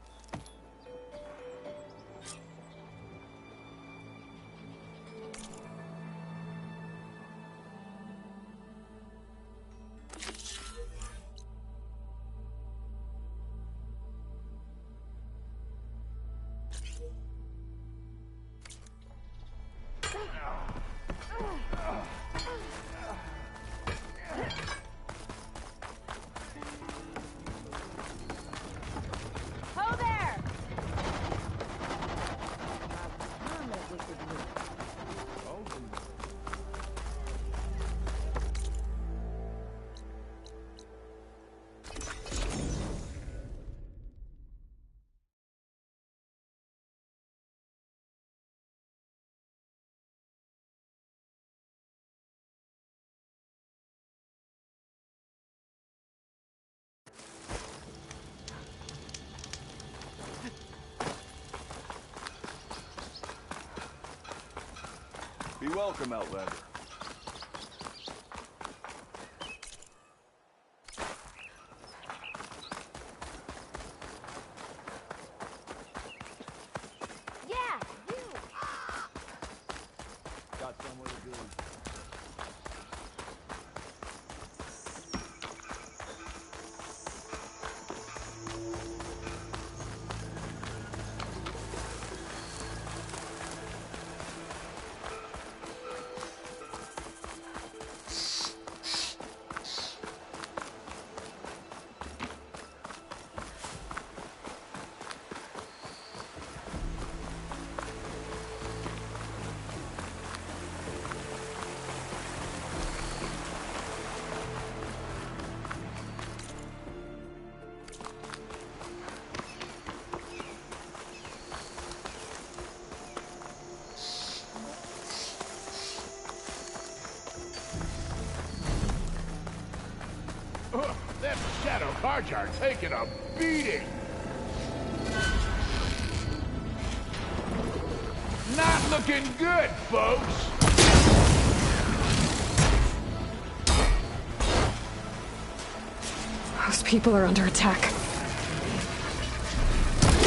Be welcome, Outlander. Yeah, you! Got somewhere to be. Them Shadow Carja are taking a beating! Not looking good, folks! Those people are under attack.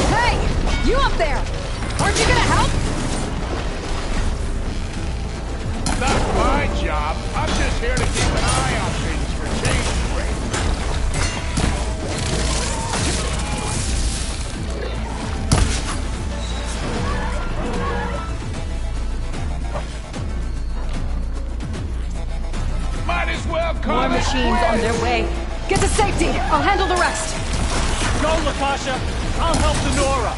Hey! You up there! Aren't you gonna help? Not my job. I'm just here to keep an eye on things for change. Might as well call More it machines on quits. their way. Get to safety! I'll handle the rest! Go, Latasha! I'll help the Nora!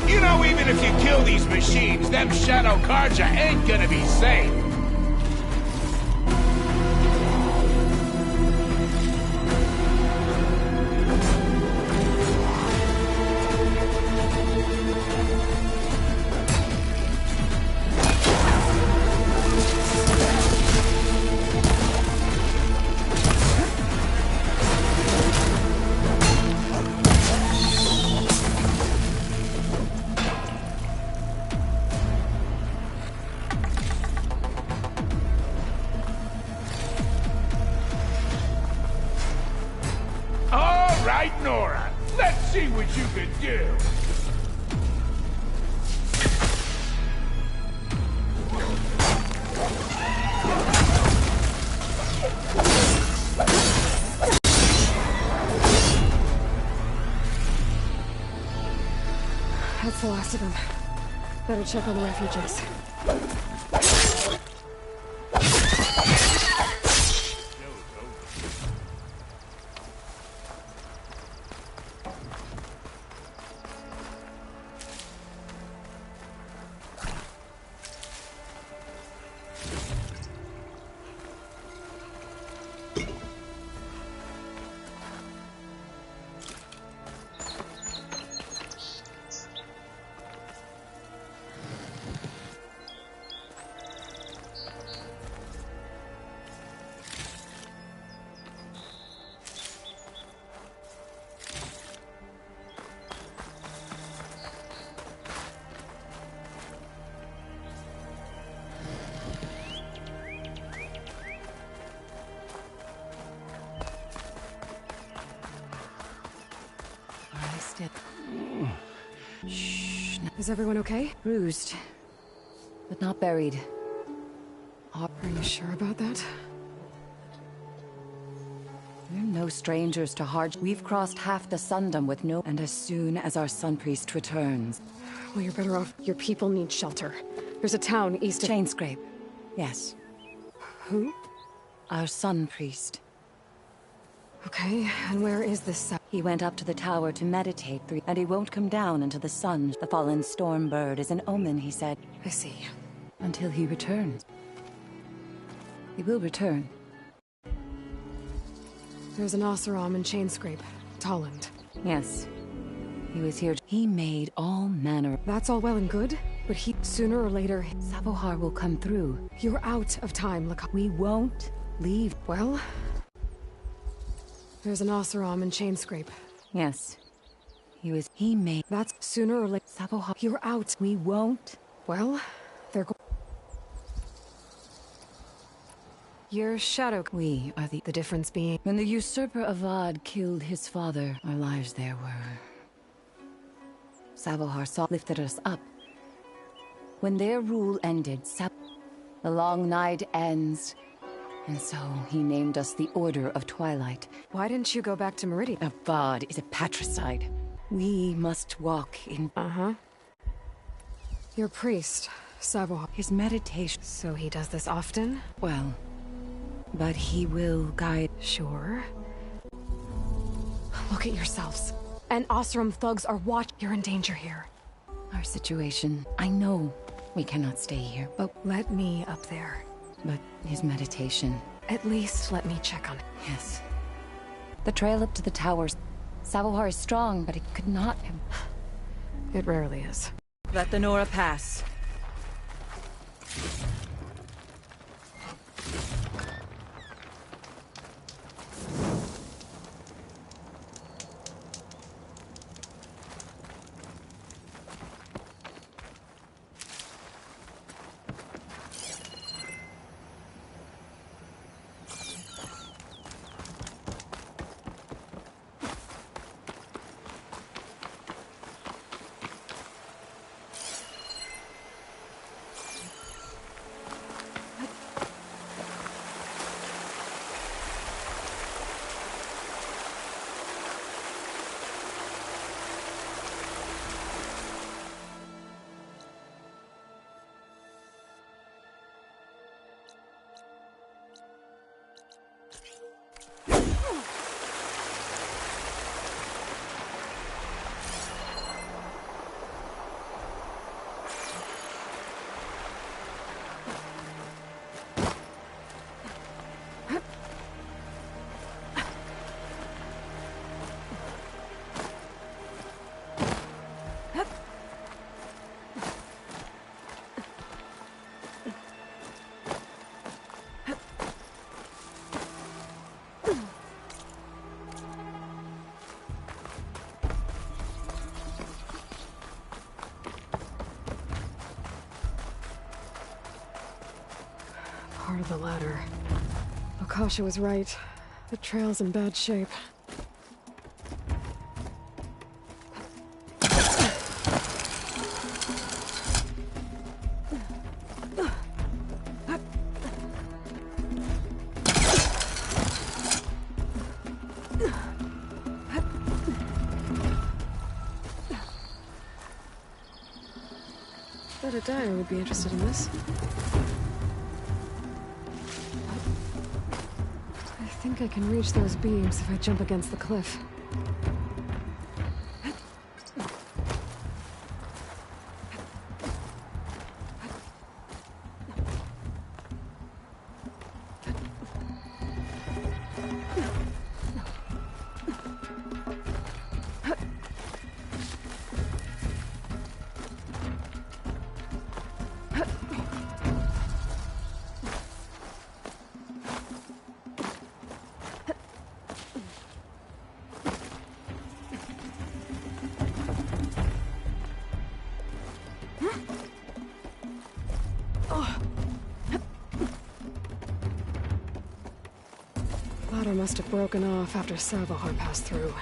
You know, even if you kill these machines, them Shadow Carja ain't gonna be safe. All right, Nora. Let's see what you can do. That's the last of them. Better check on the refugees. still. Shh. Is everyone okay? Bruised, but not buried. Are you sure about that? We're no strangers to hardship. We've crossed half the Sundom with no... And as soon as our Sun Priest returns... Well, you're better off. Your people need shelter. There's a town east of... Chainscrape. Yes. Who? Our Sun Priest. Okay, and where is this... He went up to the tower to meditate, and he won't come down until the sun. The fallen storm bird is an omen, he said. I see. Until he returns. He will return. There's an Oseram in Chainscrape, Tolland. Yes. He was here. He made all manner. That's all well and good, but sooner or later... Savohar will come through. You're out of time, We won't leave. Well... There's an Oseram in Chainscrape. Yes. He made... That's sooner or later... Savohar... You're out. We won't. Well, they're Your shadow... We are the difference being... When the usurper Avad killed his father, our lives there were... Savohar lifted us up. When their rule ended, the long night ends... And so he named us the Order of Twilight. Why didn't you go back to Meridian? Avad is a patricide. We must walk in... Uh-huh. Your priest, Savohar. His meditation... So he does this often? Well... But he will guide... Sure. Look at yourselves. And Oseram thugs are You're in danger here. Our situation... I know we cannot stay here, but... Let me up there. But his meditation... At least let me check on it. Yes. The trail up to the towers... Savohar is strong, but it could not have... It rarely is. Let the Nora pass. Part of the ladder. Akasha was right. The trail's in bad shape. Bet a dyer would be interested in this. I think I can reach those beams if I jump against the cliff. Ladder must have broken off after Savohar passed through.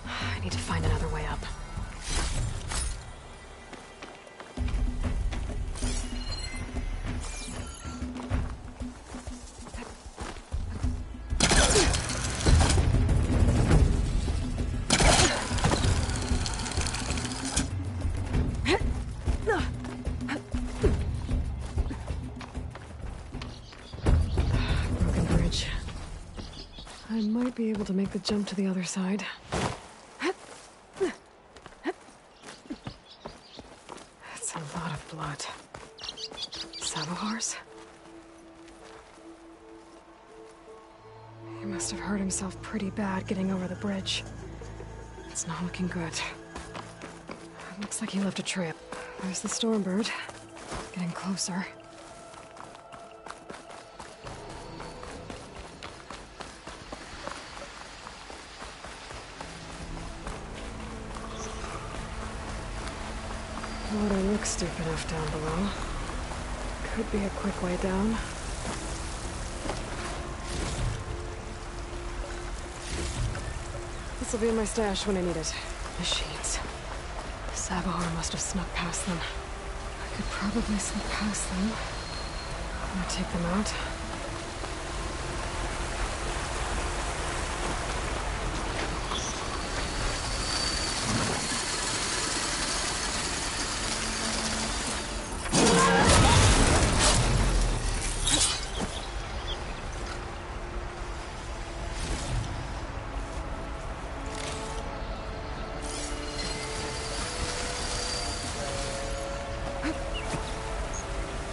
I need to find another way up. Broken bridge. I might be able to make the jump to the other side. That's a lot of blood. Sabohars? He must have hurt himself pretty bad getting over the bridge. It's not looking good. Looks like he left a trail. There's the Stormbird. Getting closer. Water looks deep enough down below. Could be a quick way down. This'll be in my stash when I need it. Machines. Sabohar must have snuck past them. I could probably slip past them. I'm gonna take them out.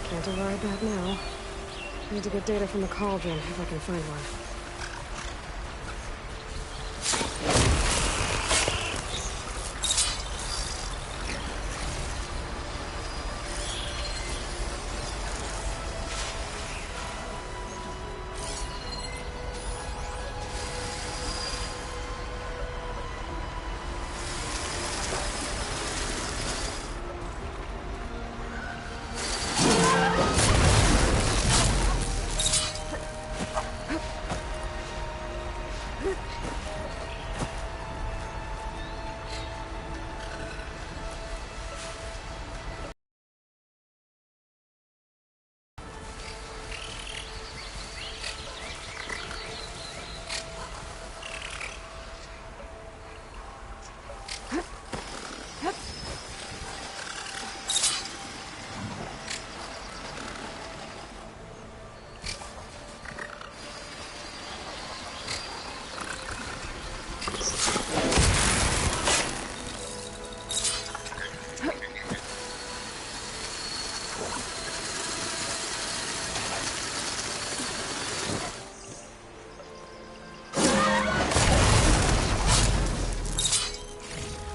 Can't override that now. Need to get data from the cauldron, if I can find one.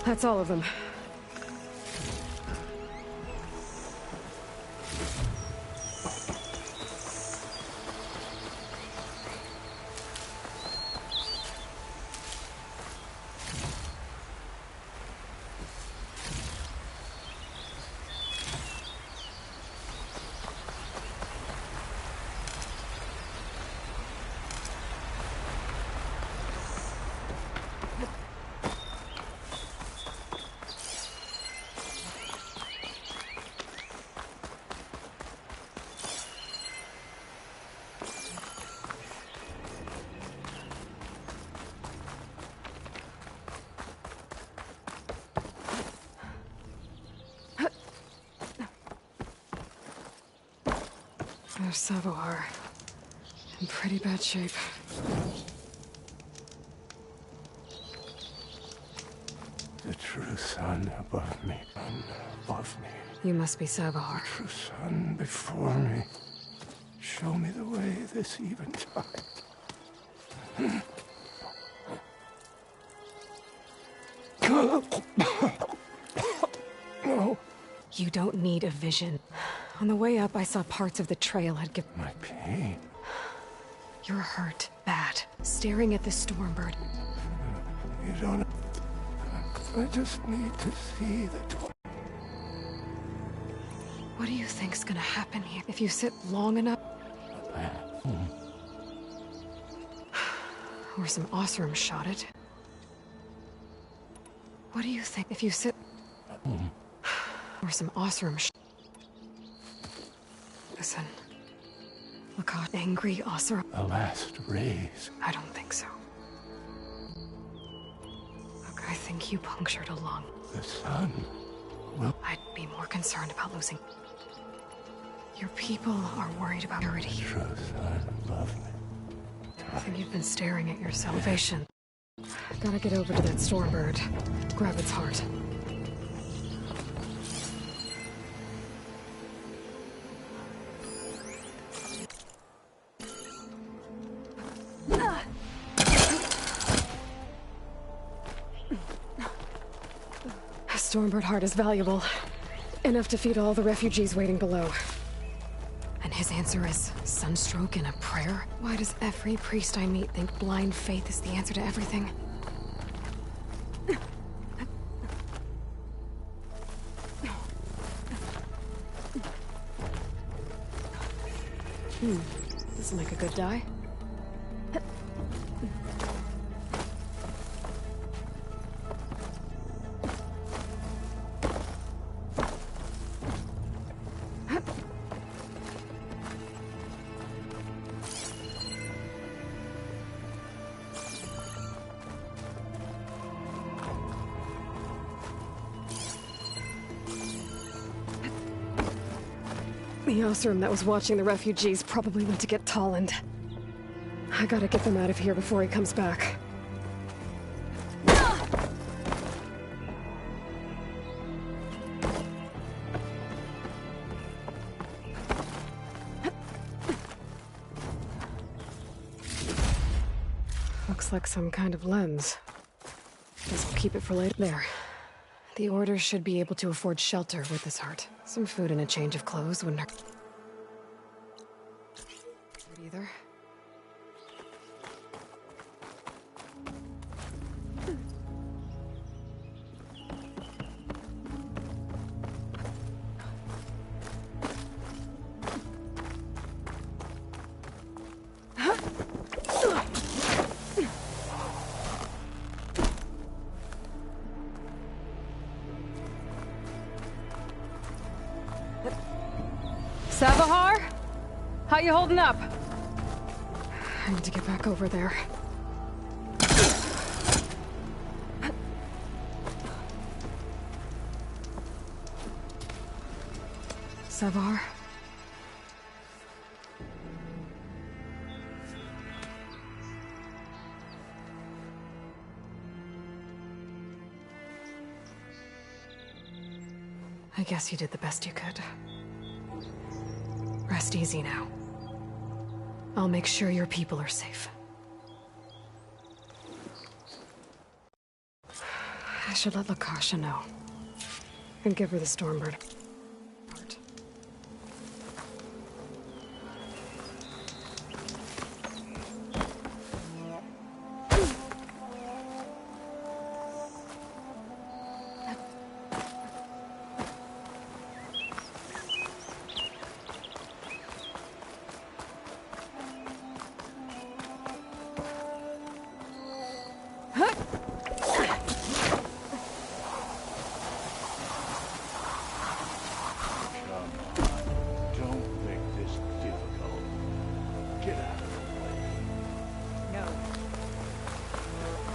That's all of them. There's Sabohar. In pretty bad shape. The true sun above me, sun above me. You must be Sabohar. The true sun before me. Show me the way this eventide. No. You don't need a vision. On the way up, I saw parts of the trail had given... My pain. You're hurt. Bad. Staring at the Stormbird. You don't... I just need to see the door. What do you think's gonna happen here if you sit long enough? Or some Osram shot it. What do you think if you sit... or some Oseram Listen. Look how angry Oseram... The last rays. I don't think so. Look, I think you punctured a lung. The sun will... I'd be more concerned about losing... Your people are worried about purity. Truth, I love me. I think you've been staring at your salvation. Gotta get over to that Stormbird. Grab its heart. A Stormbird heart is valuable. Enough to feed all the refugees waiting below. And his answer is sunstroke and a prayer? Why does every priest I meet think blind faith is the answer to everything? This'll make a good dye. The Oseram that was watching the refugees probably went to get Tolland. I gotta get them out of here before he comes back. Looks like some kind of lens. Guess I'll keep it for later. There. The Order should be able to afford shelter with this heart. Some food and a change of clothes wouldn't hurt. Either. Savahar? How you holding up? I need to get back over there. Savahar? I guess you did the best you could. Rest easy now. I'll make sure your people are safe. I should let Lakasha know. And give her the Stormbird.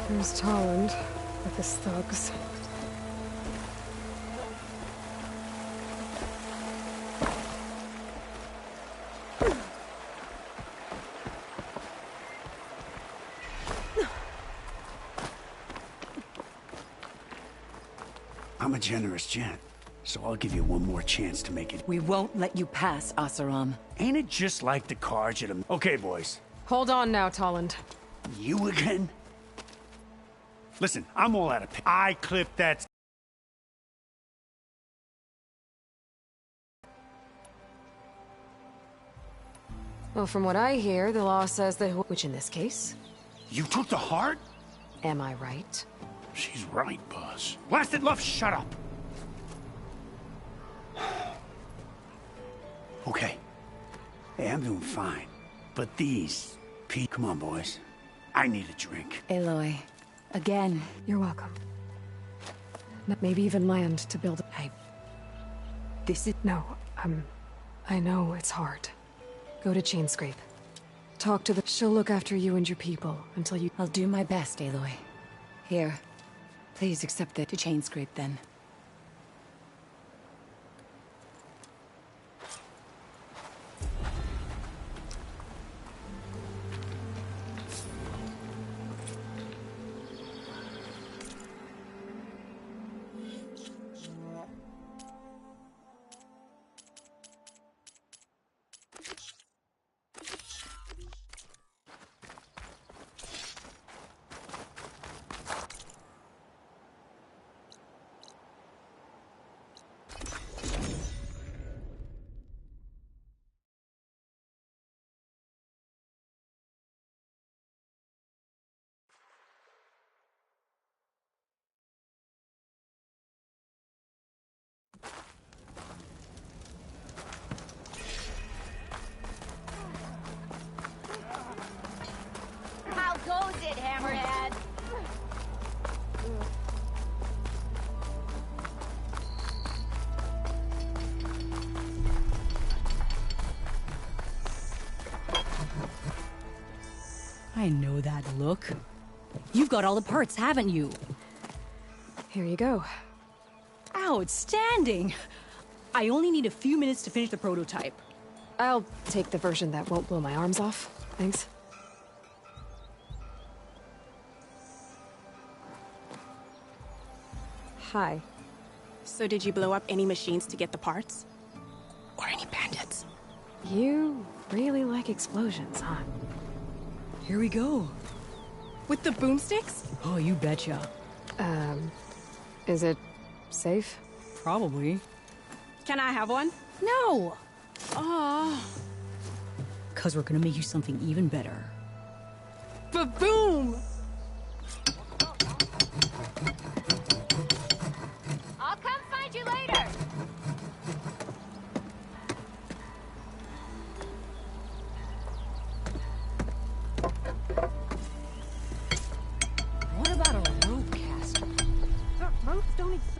There's Tolland with his thugs. I'm a generous gent, so I'll give you one more chance to make it. We won't let you pass, Oseram. Ain't it just like the Carja to... Okay, boys. Hold on now, Tolland. You again? Listen, I'm all out of... I clipped that... Well, from what I hear, the law says that which in this case... You took the heart? Am I right? She's right, boss. Blasted love, shut up! Okay. Hey, I'm doing fine. But these... Pete, come on, boys. I need a drink. Aloy. Again. You're welcome. Maybe even land to build. This is... No, I know it's hard. Go to Chainscrape. Talk to the... She'll look after you and your people until you... I'll do my best, Aloy. Here. Please accept it to Chainscrape, then. How goes it, Hammerhead? I know that look. You've got all the parts, haven't you? Here you go. Outstanding! I only need a few minutes to finish the prototype. I'll take the version that won't blow my arms off. Thanks. Hi. So did you blow up any machines to get the parts? Or any bandits? You really like explosions, huh? Here we go. With the boomsticks? Oh, you betcha. Is it safe? Probably. Can I have one? No! Oh. 'Cause we're gonna make you something even better. Ba-boom! I'll come find you later. What about a rope caster? Ropes don't exist.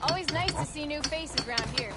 Always nice to see new faces around here.